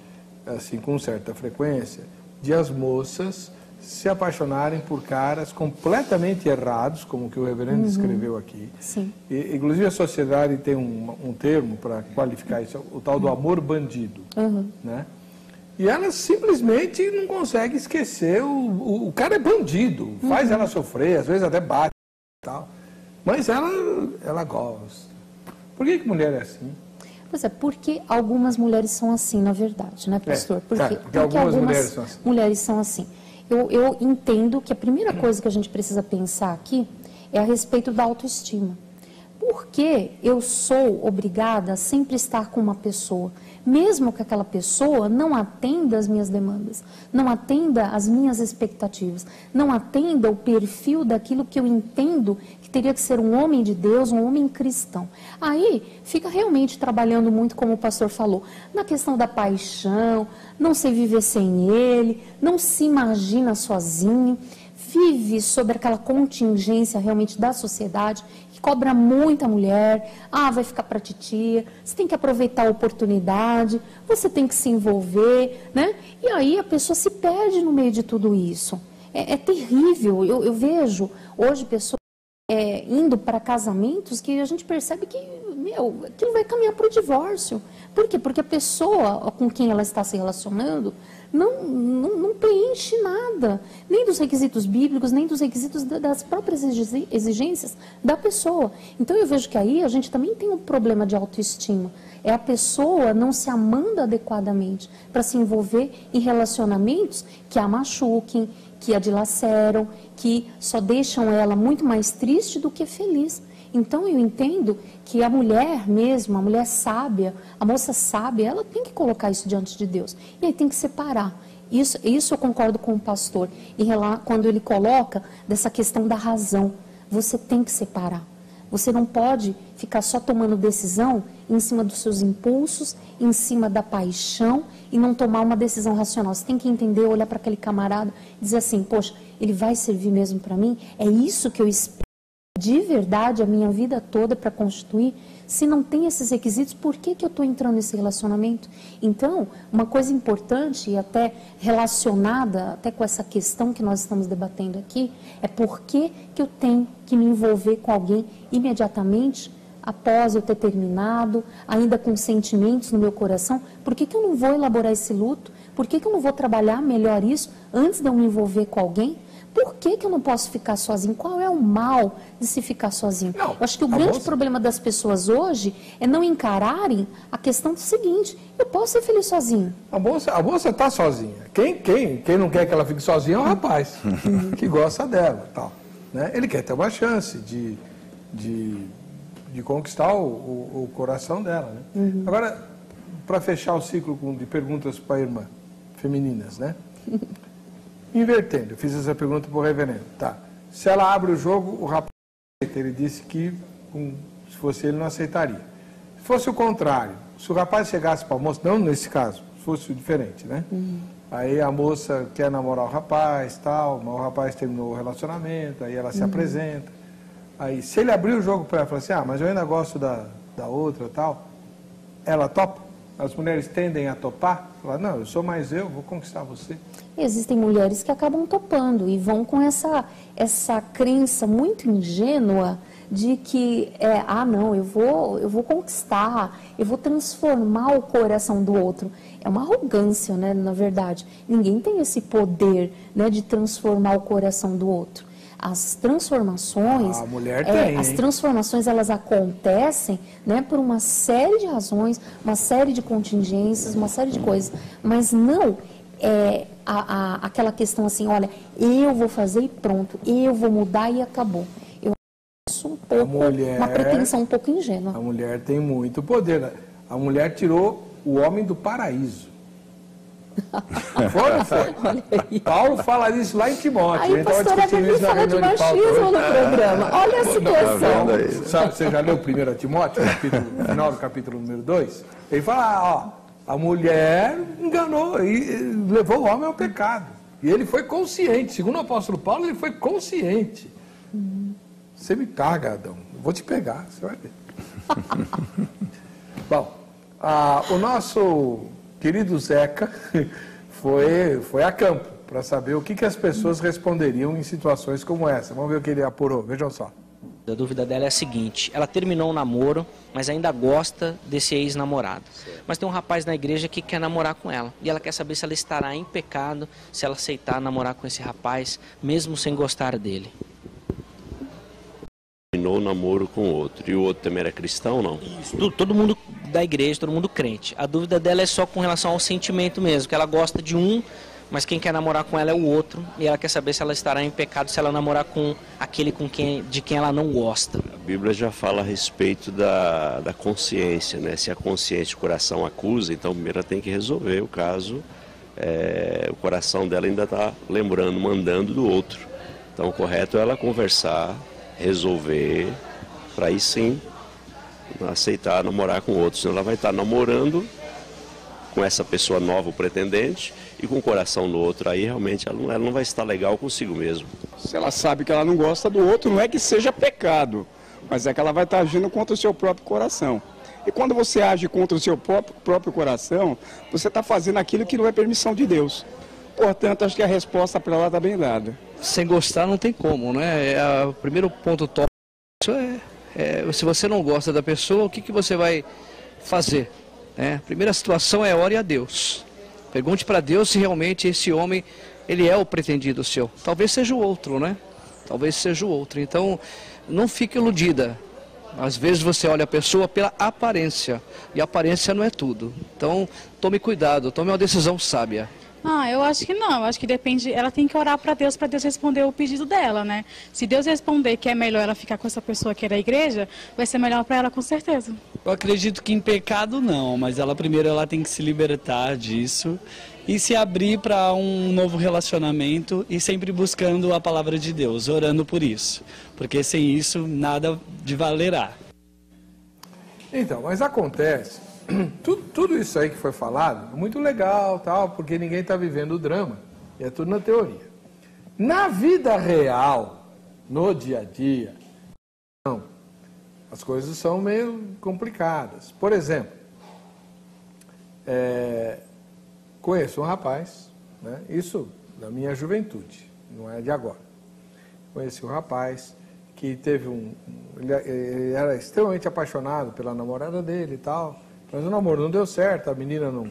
A: assim, com certa frequência, de as moças se apaixonarem por caras completamente errados, como o que o reverendo descreveu aqui.
B: Sim.
A: Inclusive a sociedade tem um termo para qualificar isso, o tal do amor bandido. Né? E ela simplesmente não consegue esquecer, o cara é bandido, faz ela sofrer, às vezes até bate e tal. Mas ela gosta. Por que mulher é assim?
B: Pois é, porque algumas mulheres são assim, na verdade, né, pastor?
A: Porque algumas
B: mulheres são assim. Eu entendo que a primeira coisa que a gente precisa pensar aqui é a respeito da autoestima. Por que eu sou obrigada a sempre estar com uma pessoa, mesmo que aquela pessoa não atenda as minhas demandas, não atenda as minhas expectativas, não atenda o perfil daquilo que eu entendo que teria que ser um homem de Deus, um homem cristão? Aí fica realmente trabalhando muito, como o pastor falou, na questão da paixão, não sei viver sem ele, não se imagina sozinho, vive sobre aquela contingência realmente da sociedade, que cobra muita mulher, vai ficar para titia, você tem que aproveitar a oportunidade, você tem que se envolver, né? E aí a pessoa se perde no meio de tudo isso. É terrível, eu vejo hoje pessoas indo para casamentos que a gente percebe que, aquilo vai caminhar para o divórcio. Por quê? Porque a pessoa com quem ela está se relacionando não preenche nada, nem dos requisitos bíblicos, nem dos requisitos das próprias exigências da pessoa. Então eu vejo que aí a gente também tem um problema de autoestima. É a pessoa não se amando adequadamente para se envolver em relacionamentos que a machuquem, que a dilaceram, que só deixam ela muito mais triste do que feliz. Então eu entendo que a mulher mesmo, a mulher sábia, a moça sábia, ela tem que colocar isso diante de Deus. E aí tem que separar. Isso eu concordo com o pastor, quando ele coloca dessa questão da razão. Você tem que separar. Você não pode ficar só tomando decisão em cima dos seus impulsos, em cima da paixão e não tomar uma decisão racional. Você tem que entender, olhar para aquele camarada e dizer assim, poxa, ele vai servir mesmo para mim? É isso que eu espero de verdade a minha vida toda para constituir? Se não tem esses requisitos, por que eu estou entrando nesse relacionamento? Então, uma coisa importante e até relacionada até com essa questão que nós estamos debatendo aqui, é por que eu tenho que me envolver com alguém imediatamente após eu ter terminado, ainda com sentimentos no meu coração. Por que eu não vou elaborar esse luto? Por que eu não vou trabalhar melhor isso antes de eu me envolver com alguém? Por que eu não posso ficar sozinho? Qual é o mal de se ficar sozinho?
A: Não,
B: eu acho que o grande problema das pessoas hoje é não encararem a questão do seguinte: eu posso ser feliz sozinho.
A: A moça está sozinha. Quem não quer que ela fique sozinha é o rapaz, que gosta dela. Tal, né? Ele quer ter uma chance de conquistar o coração dela. Né? Agora, para fechar o ciclo de perguntas para a irmã, femininas, né? Invertendo, eu fiz essa pergunta para o reverendo. Tá. Se ela abre o jogo, o rapaz aceita. Ele disse que, se fosse ele, não aceitaria. Se fosse o contrário, se o rapaz chegasse para a moça, não nesse caso, se fosse diferente, né? Aí a moça quer namorar o rapaz, tal, mas o rapaz terminou o relacionamento, aí ela se apresenta. Aí, se ele abrir o jogo para ela e falar assim, mas eu ainda gosto da outra, tal, ela topa? As mulheres tendem a topar? Falar, não, eu sou mais eu, vou conquistar você.
B: Existem mulheres que acabam topando e vão com essa crença muito ingênua de que, não, eu vou conquistar, eu vou transformar o coração do outro. É uma arrogância, né, na verdade. Ninguém tem esse poder, né, de transformar o coração do outro. As transformações,
A: a mulher tem,
B: as transformações elas acontecem, né, por uma série de razões, uma série de contingências, uma série de coisas, mas não aquela questão assim, olha, eu vou fazer e pronto, eu vou mudar e acabou. Eu acho um pouco, uma pretensão um pouco ingênua.
A: A mulher tem muito poder. A mulher tirou o homem do paraíso. Foi ou não foi? Paulo fala disso lá em Timóteo.
B: Aí, pastora, Vivi fala de machismo no programa. Olha a situação.
A: Você já leu 1 Timóteo, final do capítulo número 2? Ele fala, a mulher enganou e levou o homem ao pecado. E ele foi consciente. Segundo o apóstolo Paulo, ele foi consciente. Você me caga, Adão. Eu vou te pegar, você vai ver. Bom, o nosso querido Zeca foi a campo para saber o que as pessoas responderiam em situações como essa. Vamos ver o que ele apurou. Vejam só.
D: A dúvida dela é a seguinte: ela terminou o namoro, mas ainda gosta desse ex-namorado. Mas tem um rapaz na igreja que quer namorar com ela. E ela quer saber se ela estará em pecado se ela aceitar namorar com esse rapaz, mesmo sem gostar dele.
E: Terminou o namoro com o outro. E o outro também era cristão, não?
D: Isso, todo mundo da igreja, todo mundo crente. A dúvida dela é só com relação ao sentimento mesmo, que ela gosta de um, mas quem quer namorar com ela é o outro. E ela quer saber se ela estará em pecado se ela namorar com aquele de quem ela não gosta.
E: A Bíblia já fala a respeito da consciência, né? Se a consciência, o coração acusa, então primeiro ela tem que resolver o caso. O coração dela ainda está lembrando, mandando do outro. Então o correto é ela conversar, resolver, para aí sim aceitar namorar com outro. Senão ela vai estar namorando com essa pessoa nova, o pretendente, e com o coração no outro. Aí realmente ela não vai estar legal consigo mesmo.
F: Se ela sabe que ela não gosta do outro, não é que seja pecado, mas é que ela vai estar agindo contra o seu próprio coração. E quando você age contra o seu próprio coração, você está fazendo aquilo que não é permissão de Deus. Portanto, acho que a resposta para ela está bem dada.
G: Sem gostar não tem como, né? O primeiro ponto top se você não gosta da pessoa, o que você vai fazer? A primeira situação é ore a Deus. Pergunte para Deus se realmente esse homem, ele é o pretendido seu. Talvez seja o outro, né? Talvez seja o outro. Então, não fique iludida. Às vezes você olha a pessoa pela aparência, e a aparência não é tudo. Então, tome cuidado, tome uma decisão sábia.
H: Eu acho que não. Eu acho que depende. Ela tem que orar para Deus responder o pedido dela, né? Se Deus responder que é melhor ela ficar com essa pessoa que é da igreja, vai ser melhor para ela com certeza.
I: Eu acredito que em pecado não, mas primeiro ela tem que se libertar disso e se abrir para um novo relacionamento e sempre buscando a palavra de Deus, orando por isso, porque sem isso nada de valerá.
A: Então, mas acontece, tudo isso aí que foi falado, muito legal, tal, porque ninguém está vivendo o drama, e é tudo na teoria. Na vida real, no dia a dia, não, as coisas são meio complicadas. Por exemplo, conheço um rapaz, né, isso da minha juventude, não é de agora. Conheci um rapaz que teve ele era extremamente apaixonado pela namorada dele e tal, mas o namoro não deu certo, a menina não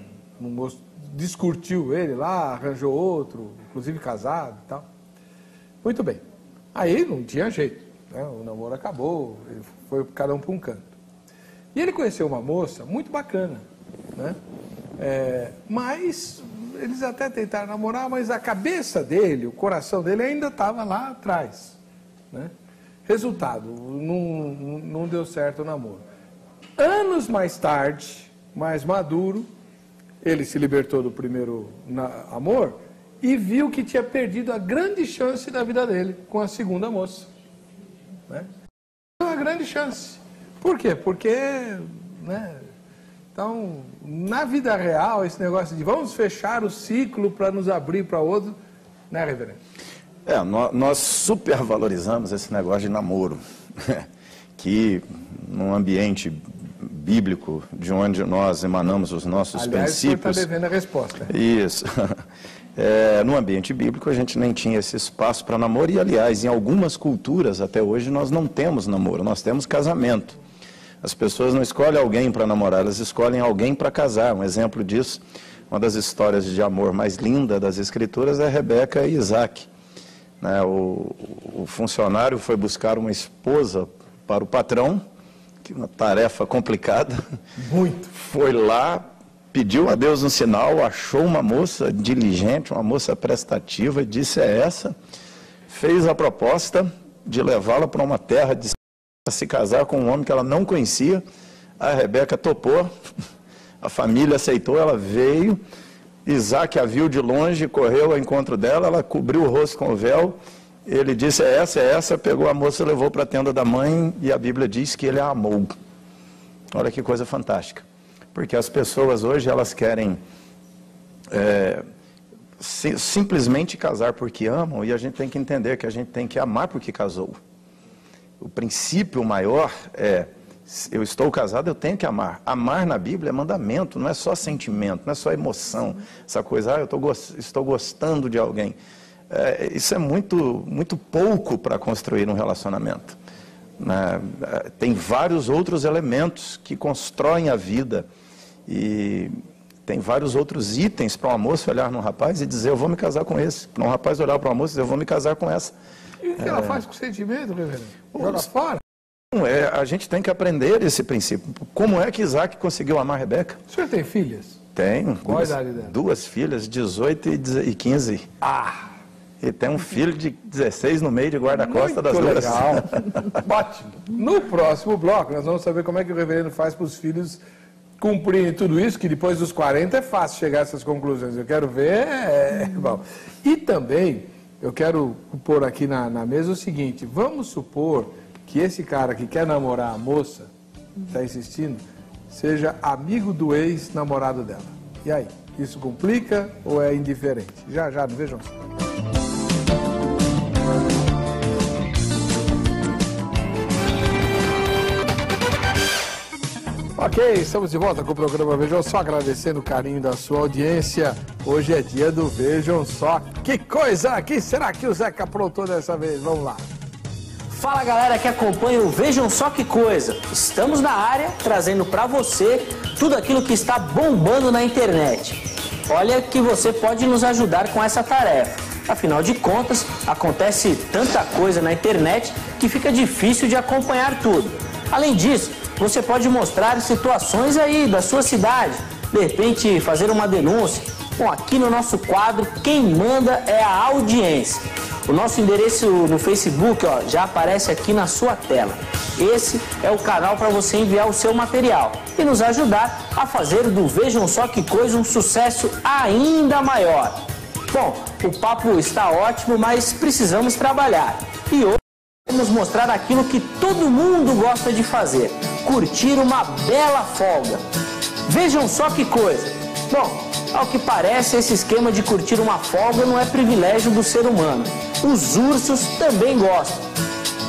A: descurtiu ele lá, arranjou outro, inclusive casado e tal. Muito bem. Aí não tinha jeito, né? O namoro acabou, foi cada um para um canto. E ele conheceu uma moça muito bacana, né? Mas eles até tentaram namorar, mas a cabeça dele, o coração dele ainda estava lá atrás, né? Resultado, não deu certo o namoro. Anos mais tarde, mais maduro, ele se libertou do primeiro amor e viu que tinha perdido a grande chance da vida dele com a segunda moça, né? Uma grande chance. Por quê? Porque, né? Então, na vida real, esse negócio de vamos fechar o ciclo para nos abrir para outro, né, reverendo?
C: Nós supervalorizamos esse negócio de namoro, que num ambiente bíblico, de onde nós emanamos os nossos princípios...
A: Aliás, você está devendo a resposta.
C: Isso. No ambiente bíblico, a gente nem tinha esse espaço para namoro, e, aliás, em algumas culturas, até hoje, nós não temos namoro, nós temos casamento. As pessoas não escolhem alguém para namorar, elas escolhem alguém para casar. Um exemplo disso, uma das histórias de amor mais linda das Escrituras é Rebeca e Isaac. O funcionário foi buscar uma esposa para o patrão, que uma tarefa complicada.
A: Muito.
C: Foi lá, pediu a Deus um sinal, achou uma moça diligente, uma moça prestativa, disse é essa, fez a proposta de levá-la para uma terra de se casar com um homem que ela não conhecia. A Rebeca topou, a família aceitou, ela veio. Isaac a viu de longe, correu ao encontro dela, ela cobriu o rosto com o véu, ele disse, é essa, pegou a moça e levou para a tenda da mãe, e a Bíblia diz que ele a amou. Olha que coisa fantástica, porque as pessoas hoje, elas querem simplesmente casar porque amam, e a gente tem que entender que a gente tem que amar porque casou. O princípio maior é, eu estou casado, eu tenho que amar. Amar na Bíblia é mandamento, não é só sentimento, não é só emoção. Essa coisa, eu estou gostando de alguém. Isso é muito pouco para construir um relacionamento. Tem vários outros elementos que constroem a vida. E tem vários outros itens para uma moça olhar num rapaz e dizer, eu vou me casar com esse. Para um rapaz olhar para uma moça e dizer, eu vou me casar com essa.
A: E o que ela faz com o sentimento, reverendo? Joga fora?
C: A gente tem que aprender esse princípio. Como é que Isaac conseguiu amar Rebeca?
A: O senhor tem filhas?
C: Tenho.
A: Qual a idade dela?
C: 2 filhas, 18 e 15. E tem um filho de 16 no meio de guarda-costas das duas.
A: Legal. Ótimo. No próximo bloco, nós vamos saber como é que o reverendo faz para os filhos cumprirem tudo isso, que depois dos 40 é fácil chegar a essas conclusões. Eu quero ver... Bom. E também, eu quero pôr aqui na mesa o seguinte, vamos supor que esse cara que quer namorar a moça, está insistindo, seja amigo do ex-namorado dela. E aí, isso complica ou é indiferente? Já, não vejam só. Ok, estamos de volta com o programa Vejam Só, agradecendo o carinho da sua audiência. Hoje é dia do Vejam Só. Que coisa! Que será que o Zeca aprontou dessa vez? Vamos lá.
D: Fala galera que acompanha o Vejam Só Que Coisa. Estamos na área trazendo para você tudo aquilo que está bombando na internet. Olha que você pode nos ajudar com essa tarefa. Afinal de contas, acontece tanta coisa na internet que fica difícil de acompanhar tudo. Além disso, você pode mostrar situações aí da sua cidade, de repente fazer uma denúncia. Bom, aqui no nosso quadro, quem manda é a audiência. O nosso endereço no Facebook, ó, já aparece aqui na sua tela. Esse é o canal para você enviar o seu material e nos ajudar a fazer do Vejam Só Que Coisa um sucesso ainda maior. Bom, o papo está ótimo, mas precisamos trabalhar. E hoje vamos mostrar aquilo que todo mundo gosta de fazer: curtir uma bela folga. Vejam só que coisa. Bom, ao que parece, esse esquema de curtir uma folga não é privilégio do ser humano. Os ursos também gostam.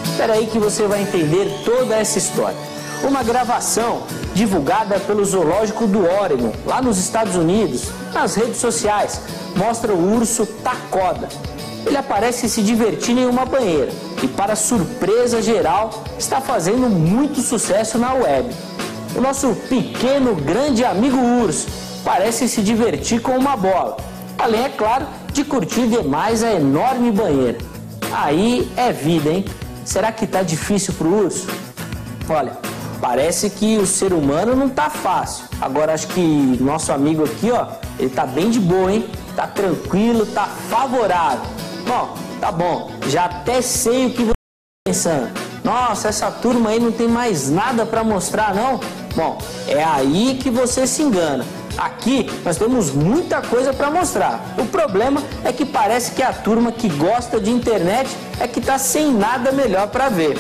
D: Espera aí que você vai entender toda essa história. Uma gravação divulgada pelo Zoológico do Oregon, lá nos Estados Unidos, nas redes sociais, mostra o urso Takoda. Ele aparece se divertindo em uma banheira e, para surpresa geral, está fazendo muito sucesso na web. O nosso pequeno grande amigo urso parece se divertir com uma bola, além, é claro, de curtir demais a enorme banheira. Aí é vida, hein? Será que tá difícil pro urso? Olha, parece que o ser humano não tá fácil. Agora acho que nosso amigo aqui, ó, ele tá bem de boa, hein? Tá tranquilo, tá favorável. Bom, tá bom, já até sei o que você tá pensando. Nossa, essa turma aí não tem mais nada para mostrar, não? Bom, é aí que você se engana. Aqui nós temos muita coisa para mostrar. O problema é que parece que a turma que gosta de internet é que tá sem nada melhor para ver.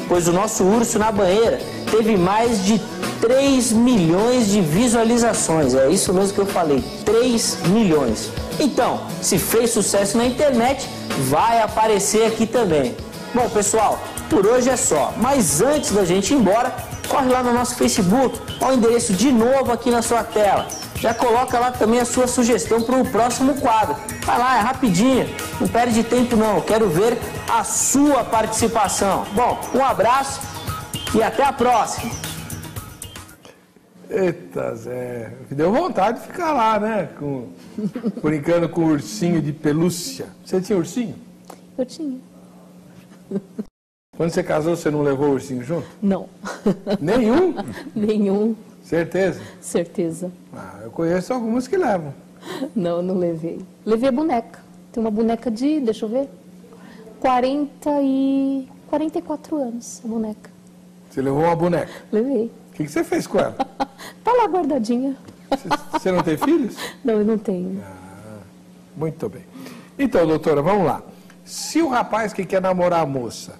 D: Pois o nosso urso na banheira teve mais de 3 milhões de visualizações. É isso mesmo que eu falei, 3 milhões. Então, se fez sucesso na internet, vai aparecer aqui também. Bom, pessoal, por hoje é só. Mas antes da gente ir embora, corre lá no nosso Facebook, olha o endereço de novo aqui na sua tela. Já coloca lá também a sua sugestão para o próximo quadro. Vai lá, é rapidinho, não perde tempo não, quero ver a sua participação. Bom, um abraço e até a próxima.
A: Eita, Zé, deu vontade de ficar lá, né? Brincando com o ursinho de pelúcia. Você tinha ursinho?
B: Eu tinha.
A: Quando você casou, você não levou o ursinho junto?
B: Não.
A: Nenhum?
B: Nenhum.
A: Certeza?
B: Certeza.
A: Ah, eu conheço algumas que levam.
B: Não, não levei. Levei a boneca. Tem uma boneca de, deixa eu ver, 44 anos, a boneca.
A: Você levou uma boneca?
B: Levei.
A: O que você fez com ela?
B: Tá lá guardadinha.
A: Você não tem filhos?
B: Não, eu não tenho.
A: Ah, muito bem. Então, doutora, vamos lá. Se o rapaz que quer namorar a moça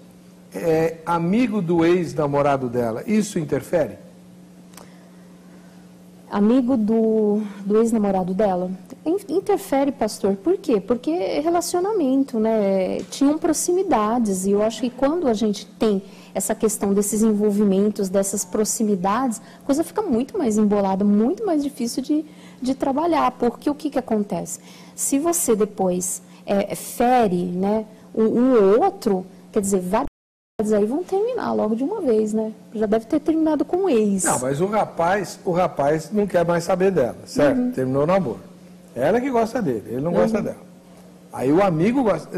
A: é amigo do ex-namorado dela, isso interfere?
B: Amigo do ex-namorado dela? Interfere, pastor. Por quê? Porque é relacionamento, né? Tinham proximidades e eu acho que quando a gente tem essa questão desses envolvimentos, dessas proximidades, a coisa fica muito mais embolada, muito mais difícil de trabalhar. Porque o que acontece? Se você depois fere, né, um outro, quer dizer, várias aí vão terminar logo de uma vez, né? Já deve ter terminado com o ex.
A: Não, mas o rapaz não quer mais saber dela, certo? Uhum. Terminou o namoro. Ela que gosta dele, ele não gosta dela. Aí o amigo gosta...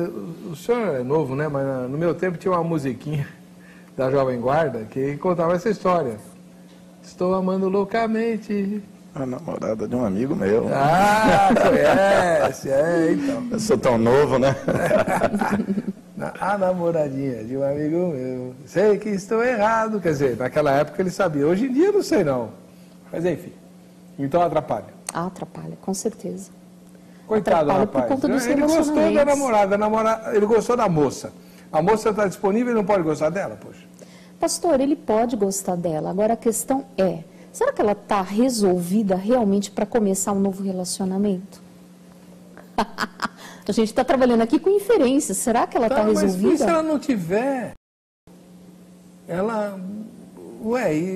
A: O senhor é novo, né? Mas no meu tempo tinha uma musiquinha da Jovem Guarda que contava essa história. Estou amando loucamente...
C: A namorada de um amigo meu.
A: Ah, conhece, então.
C: Eu sou tão novo, né?
A: A namoradinha de um amigo meu. Sei que estou errado. Quer dizer, naquela época ele sabia. Hoje em dia não sei não. Mas enfim. Então atrapalha.
B: Ah, atrapalha, com certeza.
A: Coitado do rapaz.
B: Por conta dos
A: ele gostou da namorada, ele gostou da moça. A moça está disponível e não pode gostar dela, poxa.
B: Pastor, ele pode gostar dela. Agora a questão é, será que ela está resolvida realmente para começar um novo relacionamento? A gente está trabalhando aqui com inferências. Será que ela está resolvida?
A: Mas se ela não tiver, e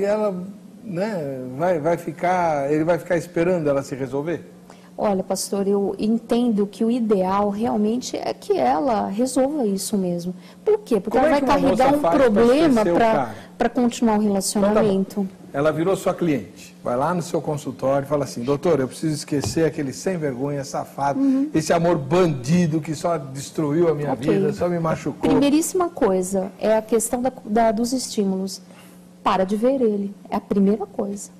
A: ela, né, ele vai ficar esperando ela se resolver?
B: Olha, pastor, eu entendo que o ideal realmente é que ela resolva isso mesmo. Por quê? Porque ela vai carregar um problema para continuar o relacionamento.
A: Então, tá bom. Ela virou sua cliente, vai lá no seu consultório e fala assim, doutor, eu preciso esquecer aquele sem vergonha, safado, esse amor bandido que só destruiu a minha vida, só me machucou.
B: Primeiríssima coisa é a questão dos estímulos. Para de ver ele, é a primeira coisa.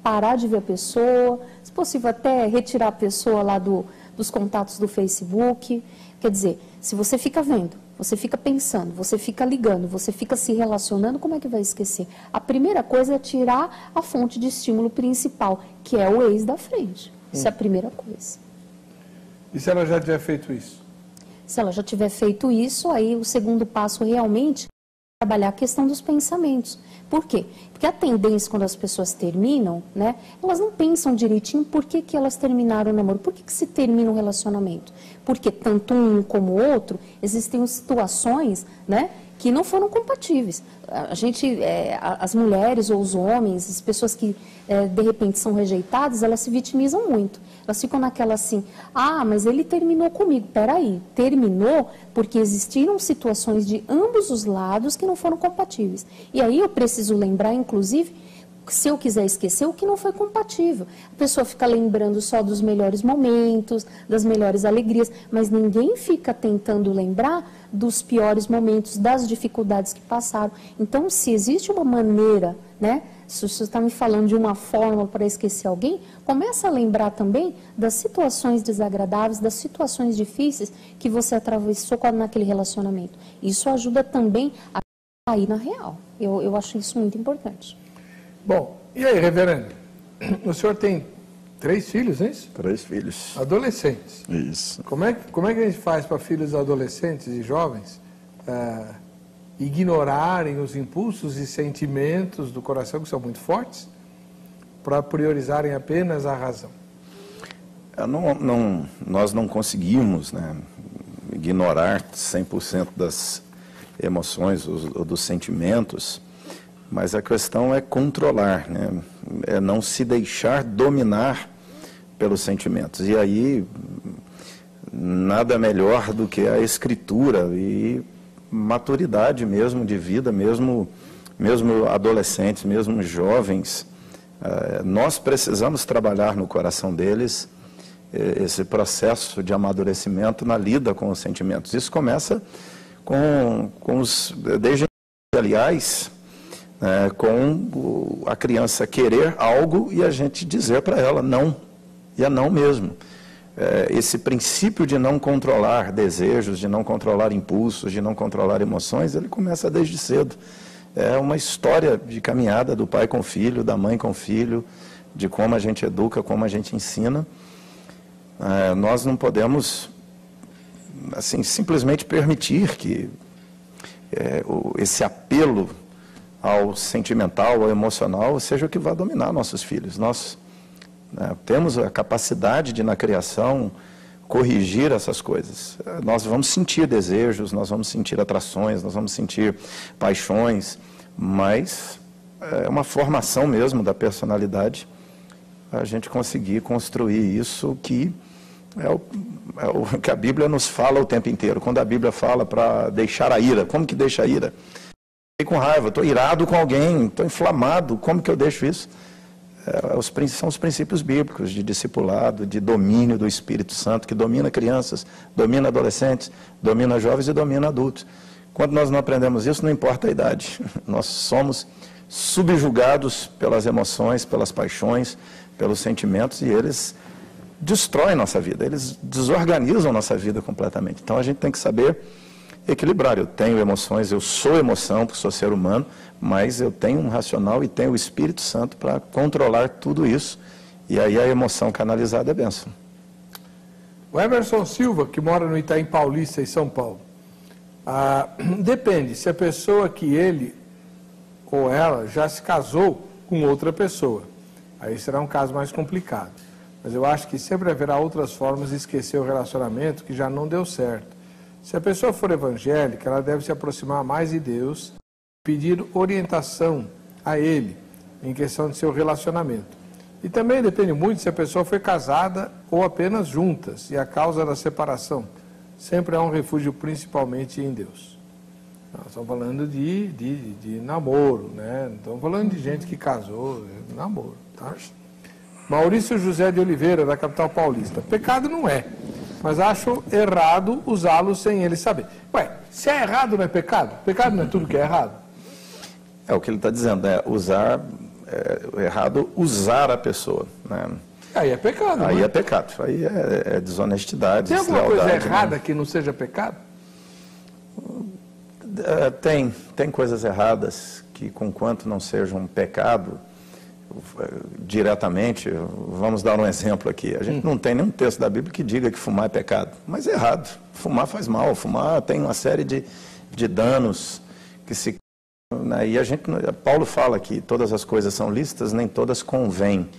B: parar de ver a pessoa, se possível até retirar a pessoa lá dos contatos do Facebook. Quer dizer, se você fica vendo, você fica pensando, você fica ligando, você fica se relacionando, como é que vai esquecer? A primeira coisa é tirar a fonte de estímulo principal, que é o ex da frente. Isso é a primeira coisa.
A: E se ela já tiver feito isso?
B: Se ela já tiver feito isso, aí o segundo passo realmente é trabalhar a questão dos pensamentos. Por quê? Porque a tendência quando as pessoas terminam, né, elas não pensam direitinho por que elas terminaram o namoro, por que se termina o relacionamento. Porque tanto um como o outro, existem situações, né, que não foram compatíveis. A gente, as mulheres ou os homens, as pessoas que de repente são rejeitadas, elas se vitimizam muito. Elas ficam naquela assim, mas ele terminou comigo. Peraí, terminou porque existiram situações de ambos os lados que não foram compatíveis. E aí eu preciso lembrar, inclusive, se eu quiser esquecer, o que não foi compatível. A pessoa fica lembrando só dos melhores momentos, das melhores alegrias, mas ninguém fica tentando lembrar dos piores momentos, das dificuldades que passaram. Então, se existe uma maneira, né, se você está me falando de uma forma para esquecer alguém, começa a lembrar também das situações desagradáveis, das situações difíceis que você atravessou naquele relacionamento. Isso ajuda também a cair na real. Eu acho isso muito importante.
A: Bom, e aí, reverendo? O senhor tem 3 filhos, é isso?
C: 3 filhos.
A: Adolescentes.
C: Isso.
A: Como é que a gente faz para filhos adolescentes e jovens ignorarem os impulsos e sentimentos do coração, que são muito fortes, para priorizarem apenas a razão?
C: Nós não conseguimos, né, ignorar 100% das emoções ou dos sentimentos, mas a questão é controlar, né? É não se deixar dominar pelos sentimentos. E aí, nada melhor do que a escritura e maturidade mesmo de vida, mesmo adolescentes, mesmo jovens. Nós precisamos trabalhar no coração deles esse processo de amadurecimento na lida com os sentimentos. Isso começa desde aliás, com a criança querer algo e a gente dizer para ela não, e é não mesmo. Esse princípio de não controlar desejos, de não controlar impulsos, de não controlar emoções, ele começa desde cedo. É uma história de caminhada do pai com o filho, da mãe com o filho, de como a gente educa, como a gente ensina. Nós não podemos, assim, simplesmente permitir que esse apelo ao sentimental, ao emocional, seja o que vai dominar nossos filhos. Nós temos a capacidade de, na criação, corrigir essas coisas. Nós vamos sentir desejos, nós vamos sentir atrações, nós vamos sentir paixões, mas é uma formação mesmo da personalidade, a gente conseguir construir isso que é o que a Bíblia nos fala o tempo inteiro. Quando a Bíblia fala para deixar a ira, como que deixa a ira? Com raiva, estou irado com alguém, estou inflamado, como que eu deixo isso? São os princípios bíblicos de discipulado, de domínio do Espírito Santo, que domina crianças, domina adolescentes, domina jovens e domina adultos. Quando nós não aprendemos isso, não importa a idade, nós somos subjugados pelas emoções, pelas paixões, pelos sentimentos, e eles destroem nossa vida, eles desorganizam nossa vida completamente. Então a gente tem que saber equilibrar. Eu tenho emoções, eu sou emoção, porque sou ser humano, mas eu tenho um racional e tenho o Espírito Santo para controlar tudo isso. E aí a emoção canalizada é bênção.
A: O Emerson Silva, que mora no Itaim Paulista, em São Paulo. Depende, se a pessoa que ele ou ela já se casou com outra pessoa. Aí será um caso mais complicado. Mas eu acho que sempre haverá outras formas de esquecer o relacionamento que já não deu certo. Se a pessoa for evangélica, ela deve se aproximar mais de Deus, pedir orientação a Ele em questão de seu relacionamento. E também depende muito se a pessoa foi casada ou apenas juntas, e a causa da separação sempre há um refúgio principalmente em Deus. Nós estamos falando de namoro, né? Não estamos falando de gente que casou, namoro, tá? Maurício José de Oliveira, da capital paulista. Pecado não é, mas acho errado usá-lo sem ele saber. Ué, se é errado não é pecado? Pecado não é tudo que é errado?
C: O que ele está dizendo é usar é errado usar a pessoa, né?
A: Aí é pecado.
C: Aí
A: né?
C: é pecado, aí é desonestidade,
A: Tem alguma coisa
C: deslealdade,
A: errada
C: né?
A: que não seja pecado?
C: Tem coisas erradas que, conquanto não sejam um pecado, diretamente, vamos dar um exemplo aqui. A gente não tem nenhum texto da Bíblia que diga que fumar é pecado, mas é errado. Fumar faz mal, fumar tem uma série de danos que se... Né? E Paulo fala que todas as coisas são lícitas, nem todas convêm.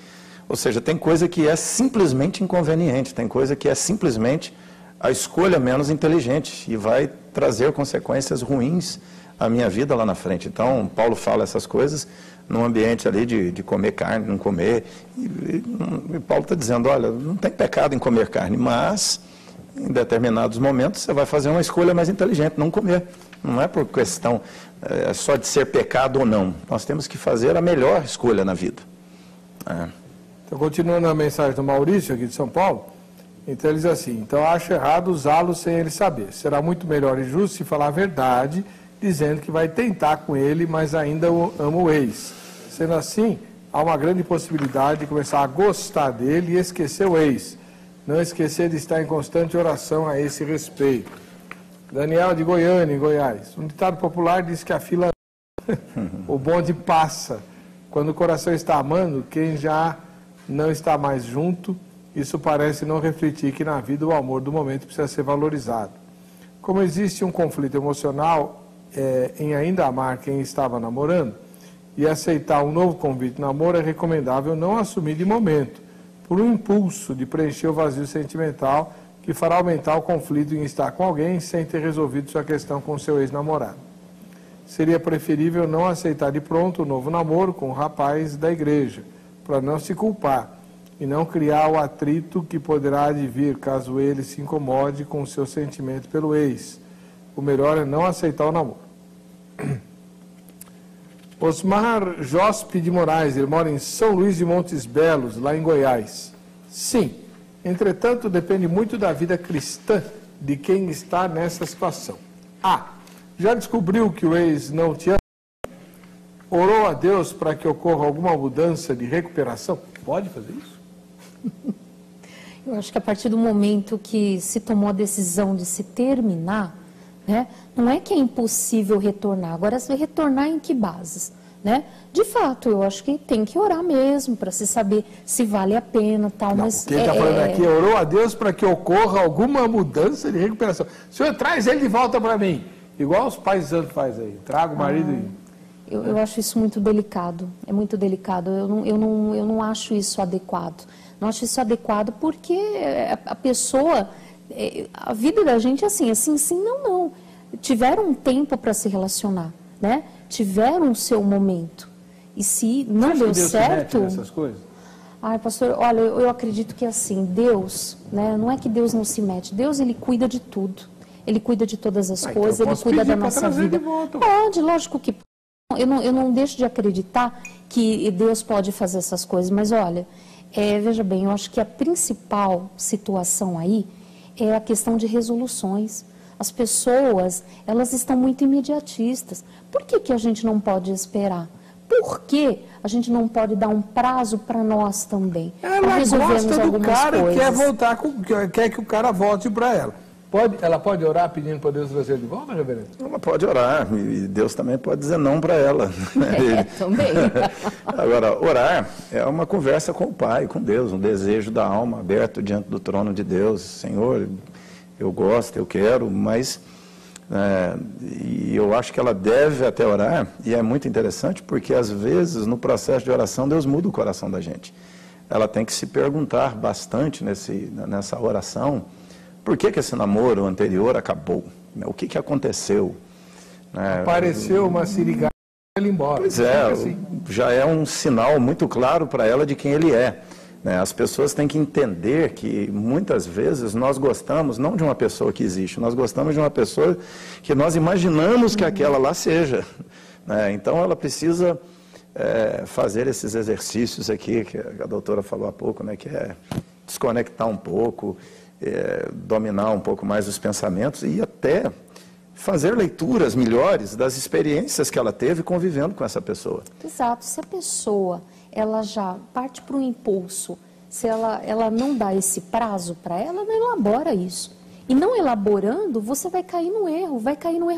C: Ou seja, tem coisa que é simplesmente inconveniente, tem coisa que é simplesmente a escolha menos inteligente e vai trazer consequências ruins à minha vida lá na frente. Então, Paulo fala essas coisas num ambiente ali de comer carne, não comer. E Paulo está dizendo, olha, não tem pecado em comer carne, mas em determinados momentos você vai fazer uma escolha mais inteligente, não comer. Não é por questão só de ser pecado ou não. Nós temos que fazer a melhor escolha na vida.
A: Então, continuando a mensagem do Maurício, aqui de São Paulo, então ele diz assim, então acho errado usá-lo sem ele saber. Será muito melhor e justo se falar a verdade, dizendo que vai tentar com ele, mas ainda ama o ex. Sendo assim, há uma grande possibilidade de começar a gostar dele e esquecer o ex. Não esquecer de estar em constante oração a esse respeito. Daniel de Goiânia, em Goiás. Um ditado popular diz que a fila o bonde passa. Quando o coração está amando, quem já não está mais junto, isso parece não refletir que na vida o amor do momento precisa ser valorizado. Como existe um conflito emocional em ainda amar quem estava namorando e aceitar um novo convite de namoro, é recomendável não assumir de momento, por um impulso de preencher o vazio sentimental que fará aumentar o conflito em estar com alguém sem ter resolvido sua questão com seu ex-namorado. Seria preferível não aceitar de pronto o novo namoro com o rapaz da igreja, para não se culpar e não criar o atrito que poderá advir caso ele se incomode com o seu sentimento pelo ex. O melhor é não aceitar o namoro. Osmar Jospe de Moraes, ele mora em São Luís de Montes Belos, lá em Goiás. Sim, entretanto, depende muito da vida cristã de quem está nessa situação. Já descobriu que o ex não te ama? Orou a Deus para que ocorra alguma mudança de recuperação? Pode fazer isso?
B: Eu acho que a partir do momento que se tomou a decisão de se terminar, né, não é que é impossível retornar. Agora, se retornar em que bases? Né? De fato, eu acho que tem que orar mesmo, para se saber se vale a pena. Tal,
A: não,
B: mas
A: o que ele está falando aqui, orou a Deus para que ocorra alguma mudança de recuperação. O senhor traz ele de volta para mim, igual os pais santos fazem aí, traga o marido e...
B: Eu acho isso muito delicado, é muito delicado, eu não acho isso adequado. Não acho isso adequado porque a pessoa, a vida da gente é assim, sim, não. Tiveram um tempo para se relacionar, né? Tiveram o seu momento. E se não deu
A: Deus
B: certo...
A: se mete nessas coisas?
B: Ai, pastor, olha, eu acredito que assim, Deus, né? Não é que Deus não se mete, Deus, ele cuida de tudo. Ele cuida de todas as coisas,
A: então
B: ele cuida da nossa vida. Pode, lógico que eu não deixo de acreditar que Deus pode fazer essas coisas, mas olha, veja bem, eu acho que a principal situação aí é a questão de resoluções. As pessoas, elas estão muito imediatistas. Por que a gente não pode esperar? Por que a gente não pode dar um prazo para nós também?
A: Ela gosta do cara e quer voltar, quer que o cara volte para ela. Ela pode orar pedindo para Deus trazer de volta, reverendo?
C: Ela pode orar, e Deus também pode dizer não para ela.
B: Também.
C: Agora, orar é uma conversa com o Pai, com Deus, um desejo da alma aberto diante do trono de Deus. Senhor, eu gosto, eu quero, mas e eu acho que ela deve até orar, e é muito interessante porque às vezes no processo de oração Deus muda o coração da gente. Ela tem que se perguntar bastante nessa oração, por que esse namoro anterior acabou? O que aconteceu?
A: Apareceu uma sirigueira e ele embora.
C: Pois já é um sinal muito claro para ela de quem ele é. As pessoas têm que entender que muitas vezes nós gostamos não de uma pessoa que existe, nós gostamos de uma pessoa que nós imaginamos que aquela lá seja. Então ela precisa fazer esses exercícios aqui, que a doutora falou há pouco, que é desconectar um pouco, dominar um pouco mais os pensamentos e até fazer leituras melhores das experiências que ela teve convivendo com essa pessoa.
B: Exato. Se a pessoa ela já parte para o impulso, se ela não dá esse prazo para ela, não elabora isso. E não elaborando, você vai cair no erro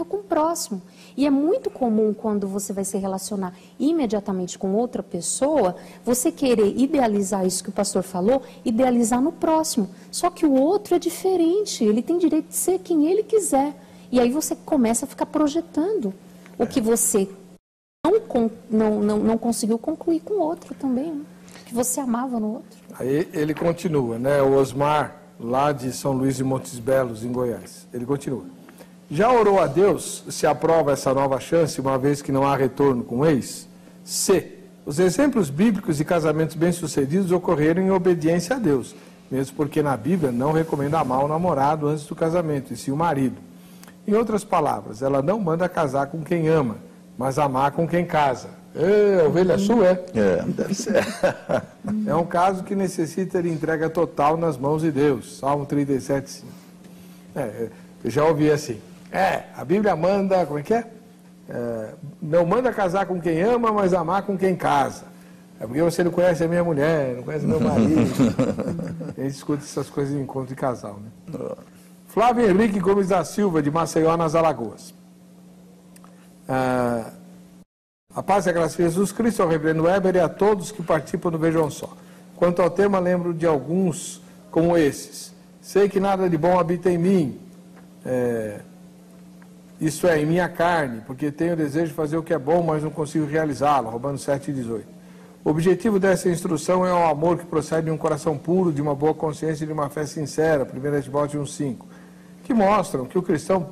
B: com o próximo. E é muito comum quando você vai se relacionar imediatamente com outra pessoa, você querer idealizar isso que o pastor falou, idealizar no próximo. Só que o outro é diferente, ele tem direito de ser quem ele quiser. E aí você começa a ficar projetando o que você não conseguiu concluir com o outro também, né? Que você amava no outro.
A: Aí ele continua, né? O Osmar, lá de São Luís de Montes Belos, em Goiás. Ele continua. Já orou a Deus se aprova essa nova chance, uma vez que não há retorno com o ex? C. Os exemplos bíblicos de casamentos bem-sucedidos ocorreram em obediência a Deus, mesmo porque na Bíblia não recomenda amar o namorado antes do casamento, e sim o marido. Em outras palavras, ela não manda casar com quem ama, mas amar com quem casa. A ovelha sua, é?
C: Deve ser.
A: É um caso que necessita de entrega total nas mãos de Deus. Salmo 37:5. Eu já ouvi assim. A Bíblia manda, como é que é? Não manda casar com quem ama, mas amar com quem casa. É porque você não conhece a minha mulher, não conhece meu marido. A gente escuta essas coisas em encontro de casal, né? Flávio Henrique Gomes da Silva, de Maceió, nas Alagoas. A paz e a graça de Jesus Cristo, ao reverendo Weber e a todos que participam do Vejam Só. Quanto ao tema, lembro de alguns como esses. Sei que nada de bom habita em mim, isso é, em minha carne, porque tenho o desejo de fazer o que é bom, mas não consigo realizá-lo. Romanos 7:18. O objetivo dessa instrução é o amor que procede de um coração puro, de uma boa consciência e de uma fé sincera, 1 Timóteo 1:5, que mostram que o cristão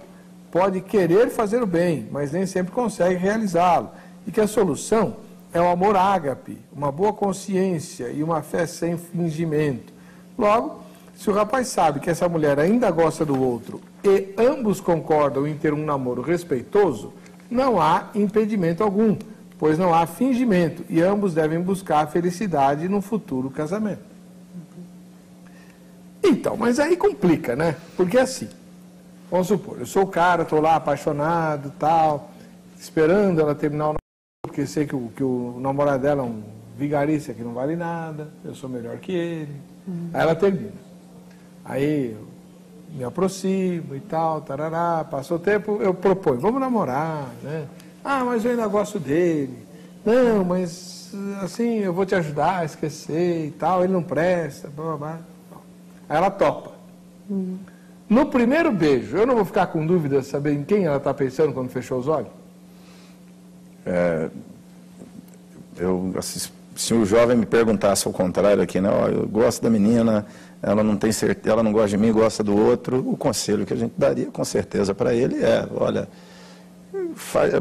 A: pode querer fazer o bem, mas nem sempre consegue realizá-lo. E que a solução é o amor ágape, uma boa consciência e uma fé sem fingimento. Logo, se o rapaz sabe que essa mulher ainda gosta do outro e ambos concordam em ter um namoro respeitoso, não há impedimento algum, pois não há fingimento e ambos devem buscar a felicidade no futuro casamento. Então, mas aí complica, né? Porque assim, vamos supor, eu sou o cara, estou lá apaixonado, tal, esperando ela terminar o namoro, porque sei que o namorado dela é um vigarista que não vale nada, eu sou melhor que ele. Aí ela termina. Aí eu me aproximo e tal, tarará, passou o tempo, eu proponho, vamos namorar, né? Mas eu ainda gosto dele. Não, mas assim, eu vou te ajudar a esquecer e tal, ele não presta, blá, blá, blá. Aí ela topa. No primeiro beijo, eu não vou ficar com dúvida de saber em quem ela está pensando quando fechou os olhos?
C: Se o jovem me perguntasse ao contrário aqui, né? Eu gosto da menina, ela não tem certeza, ela não gosta de mim, gosta do outro, o conselho que a gente daria com certeza para ele é, olha,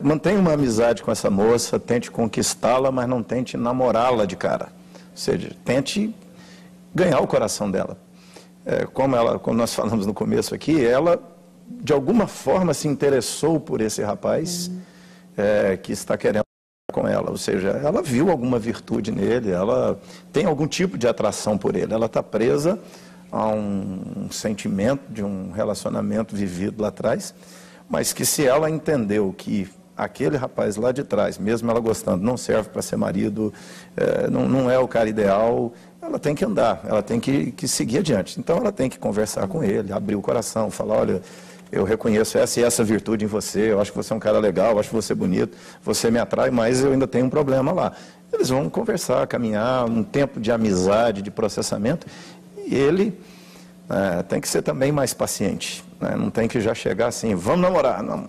C: mantenha uma amizade com essa moça, tente conquistá-la, mas não tente namorá-la de cara. Ou seja, tente ganhar o coração dela. Como nós falamos no começo aqui, ela de alguma forma se interessou por esse rapaz que está querendo com ela, ou seja, ela viu alguma virtude nele, ela tem algum tipo de atração por ele, ela está presa a um sentimento de um relacionamento vivido lá atrás, mas que se ela entendeu que aquele rapaz lá de trás, mesmo ela gostando, não serve para ser marido, não é o cara ideal, ela tem que andar, ela tem que seguir adiante. Então ela tem que conversar com ele, abrir o coração, falar, olha, eu reconheço essa e essa virtude em você, eu acho que você é um cara legal, eu acho você bonito, você me atrai, mas eu ainda tenho um problema lá. Eles vão conversar, caminhar, um tempo de amizade, de processamento, e ele tem que ser também mais paciente, né? Não tem que já chegar assim, vamos namorar, não.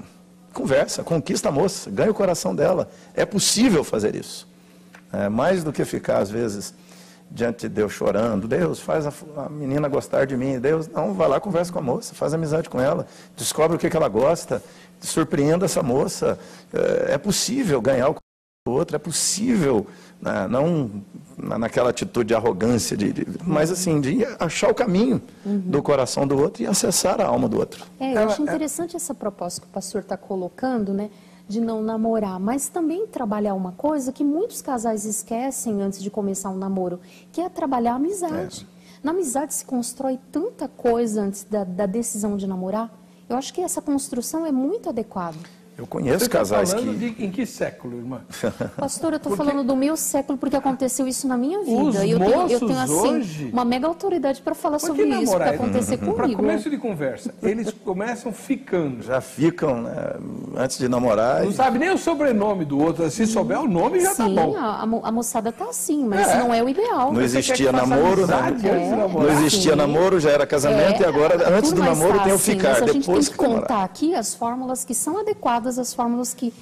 C: Conversa, conquista a moça, ganha o coração dela, é possível fazer isso. Mais do que ficar, às vezes, diante de Deus chorando, Deus, faz a menina gostar de mim, Deus, não, vai lá, conversa com a moça, faz amizade com ela, descobre o que ela gosta, surpreenda essa moça, é possível ganhar o coração do outro, é possível, não naquela atitude de arrogância, mas assim, de achar o caminho do coração do outro e acessar a alma do outro.
B: Eu acho interessante essa proposta que o pastor está colocando, né? De não namorar, mas também trabalhar uma coisa que muitos casais esquecem antes de começar um namoro, que é trabalhar a amizade. Na amizade se constrói tanta coisa antes da decisão de namorar. Eu acho que essa construção é muito adequada.
C: Eu conheço
A: Você
C: casais
A: tá falando
C: que...
A: em que século, irmã?
B: Pastor, eu estou falando do meu século porque aconteceu isso na minha vida.
A: Os
B: Eu tenho assim,
A: hoje...
B: uma mega autoridade para falar sobre
A: namorar,
B: isso, para acontecer
A: Para
B: comigo.
A: começo de conversa, eles começam ficando.
C: Já ficam, né, antes de namorar.
A: Não sabe nem o sobrenome do outro. Se souber o nome, já tá bom.
B: Sim, a moçada tá assim, mas não é o ideal.
C: Não existia namoro, né? Não existia namoro, já era casamento e agora, antes do namoro, tem o ficar.
B: Mas a gente
C: depois
B: tem que contar aqui as fórmulas que são adequadas, as fórmulas que,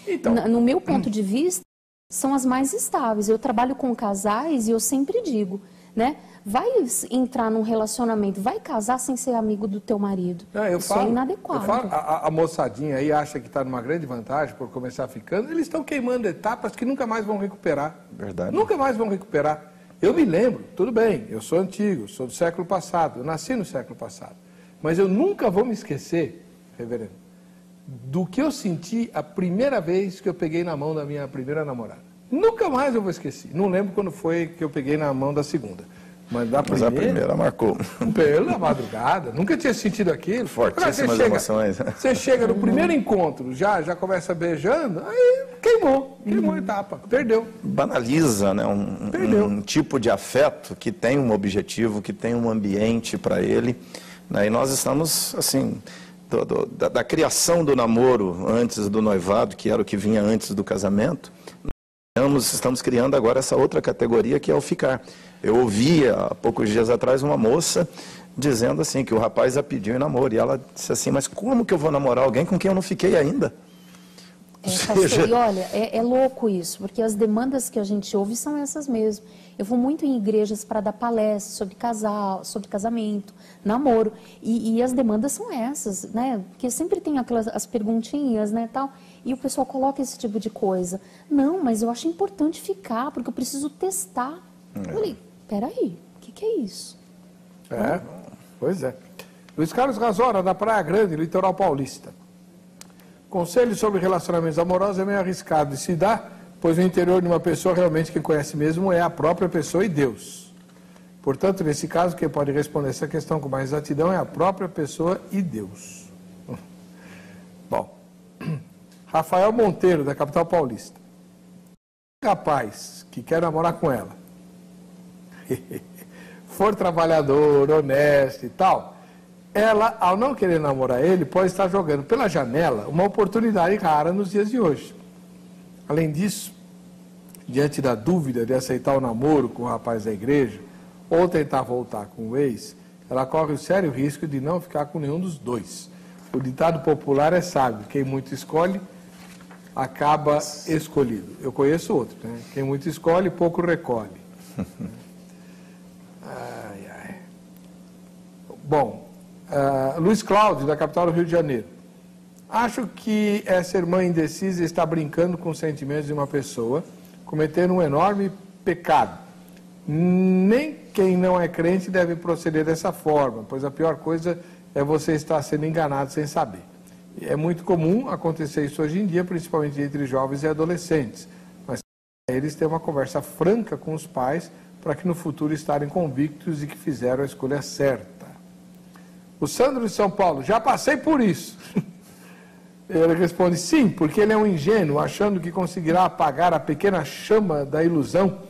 B: no meu ponto de vista, são as mais estáveis. Eu trabalho com casais e eu sempre digo, né? Vai entrar num relacionamento, vai casar sem ser amigo do teu marido. Isso é inadequado.
A: A moçadinha aí acha que está numa grande vantagem por começar ficando. Eles estão queimando etapas que nunca mais vão recuperar.
C: Verdade.
A: Nunca mais vão recuperar. Eu me lembro, tudo bem, eu sou antigo, sou do século passado, eu nasci no século passado. Mas eu nunca vou me esquecer, reverendo, do que eu senti a primeira vez que eu peguei na mão da minha primeira namorada. Nunca mais eu vou esquecer. Não lembro quando foi que eu peguei na mão da segunda. Mas a primeira
C: marcou.
A: Pela madrugada. Nunca tinha sentido aquilo.
C: Fortíssimas emoções.
A: Você chega no primeiro encontro, já começa beijando, aí queimou a etapa, perdeu.
C: Banaliza, né, um tipo de afeto que tem um objetivo, que tem um ambiente para ele. Né, e nós estamos, assim, da criação do namoro antes do noivado, que era o que vinha antes do casamento, estamos criando agora essa outra categoria que é o ficar. Eu ouvi há poucos dias atrás uma moça dizendo assim que o rapaz a pediu em namoro e ela disse assim, mas como que eu vou namorar alguém com quem eu não fiquei ainda?
B: Pastor, e olha, é louco isso, porque as demandas que a gente ouve são essas mesmo. Eu vou muito em igrejas para dar palestras sobre casal, sobre casamento, namoro, e as demandas são essas, né? Porque sempre tem as perguntinhas, né, tal, e o pessoal coloca esse tipo de coisa. Não, mas eu acho importante ficar, porque eu preciso testar. Eu falei, peraí, o que é isso?
A: Pois é. Luiz Carlos Razora, da Praia Grande, litoral paulista. Conselho sobre relacionamentos amorosos é meio arriscado de se dar, pois o interior de uma pessoa realmente quem conhece mesmo é a própria pessoa e Deus. Portanto, nesse caso, quem pode responder essa questão com mais exatidão é a própria pessoa e Deus. Bom, Rafael Monteiro, da capital paulista. Se o rapaz que quer namorar com ela for trabalhador, honesto e tal, ela, ao não querer namorar ele, pode estar jogando pela janela uma oportunidade rara nos dias de hoje. Além disso, diante da dúvida de aceitar o namoro com o rapaz da igreja ou tentar voltar com o ex, ela corre o sério risco de não ficar com nenhum dos dois. O ditado popular é sábio, quem muito escolhe, acaba escolhido. Eu conheço outro, né? Quem muito escolhe, pouco recolhe. Bom, Luiz Cláudio, da capital do Rio de Janeiro. Acho que essa irmã indecisa está brincando com os sentimentos de uma pessoa, cometendo um enorme pecado. Nem quem não é crente deve proceder dessa forma, pois a pior coisa é você estar sendo enganado sem saber. É muito comum acontecer isso hoje em dia, principalmente entre jovens e adolescentes. Mas eles têm uma conversa franca com os pais para que no futuro estarem convictos de que fizeram a escolha certa. O Sandro de São Paulo, já passei por isso. Ele responde, sim, porque ele é um ingênuo, achando que conseguirá apagar a pequena chama da ilusão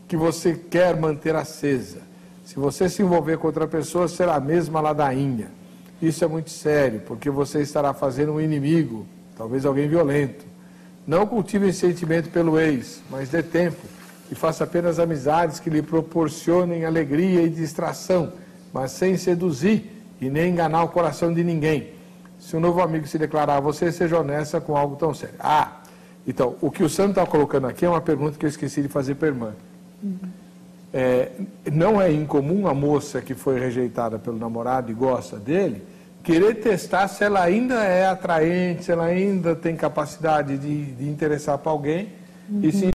A: que você quer manter acesa. Se você se envolver com outra pessoa, será a mesma ladainha. Isso é muito sério, porque você estará fazendo um inimigo, talvez alguém violento. Não cultive esse sentimento pelo ex, mas dê tempo e faça apenas amizades que lhe proporcionem alegria e distração, mas sem seduzir e nem enganar o coração de ninguém. Se um novo amigo se declarar a você, seja honesta com algo tão sério. Então, o que o Sandro está colocando aqui é uma pergunta que eu esqueci de fazer para a irmã. Não é incomum a moça que foi rejeitada pelo namorado e gosta dele, querer testar se ela ainda é atraente, se ela ainda tem capacidade de interessar para alguém, e se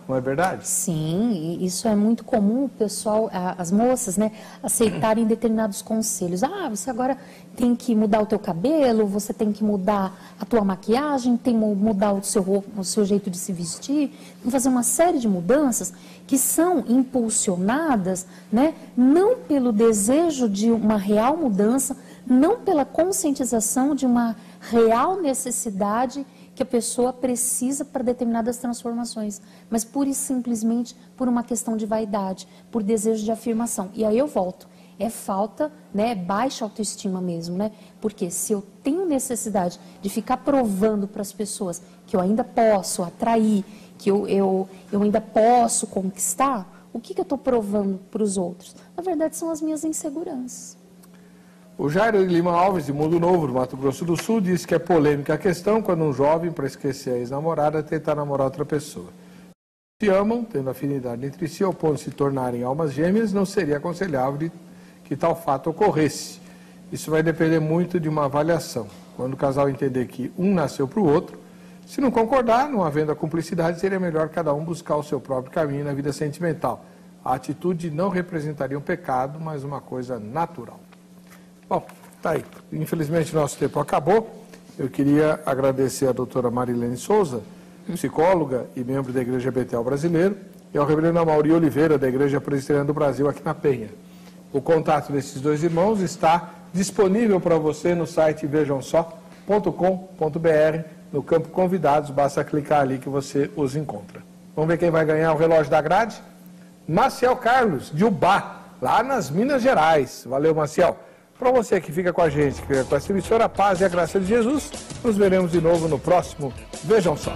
A: não é verdade?
B: Sim, isso é muito comum o pessoal, as moças, né, aceitarem determinados conselhos. Você agora tem que mudar o teu cabelo, você tem que mudar a tua maquiagem, tem que mudar o seu jeito de se vestir, tem que fazer uma série de mudanças que são impulsionadas, né, não pelo desejo de uma real mudança, não pela conscientização de uma real necessidade que a pessoa precisa para determinadas transformações, mas pura e simplesmente por uma questão de vaidade, por desejo de afirmação. E aí eu volto, é falta, né, baixa autoestima mesmo, né? Porque se eu tenho necessidade de ficar provando para as pessoas que eu ainda posso atrair, que eu ainda posso conquistar, o que eu estou provando para os outros? Na verdade, são as minhas inseguranças.
A: O Jairo Lima Alves, de Mundo Novo, do Mato Grosso do Sul, disse que é polêmica a questão quando um jovem, para esquecer a ex-namorada, tenta namorar outra pessoa. Se amam, tendo afinidade entre si, ao ponto de se tornarem almas gêmeas, não seria aconselhável que tal fato ocorresse. Isso vai depender muito de uma avaliação. Quando o casal entender que um nasceu para o outro, se não concordar, não havendo a cumplicidade, seria melhor cada um buscar o seu próprio caminho na vida sentimental. A atitude não representaria um pecado, mas uma coisa natural. Bom, tá aí. Infelizmente, nosso tempo acabou. Eu queria agradecer à doutora Marilene Souza, psicóloga e membro da Igreja Betel Brasileiro, e ao reverendo Amaury Oliveira, da Igreja Presbiteriana do Brasil, aqui na Penha. O contato desses dois irmãos está disponível para você no site vejamsó.com.br, no campo convidados, basta clicar ali que você os encontra. Vamos ver quem vai ganhar o relógio da grade? Maciel Carlos, de Ubá, lá nas Minas Gerais. Valeu, Maciel. Para você que fica com a gente, que fica com essa emissora, a paz e a graça de Jesus, nos veremos de novo no próximo Vejam Só.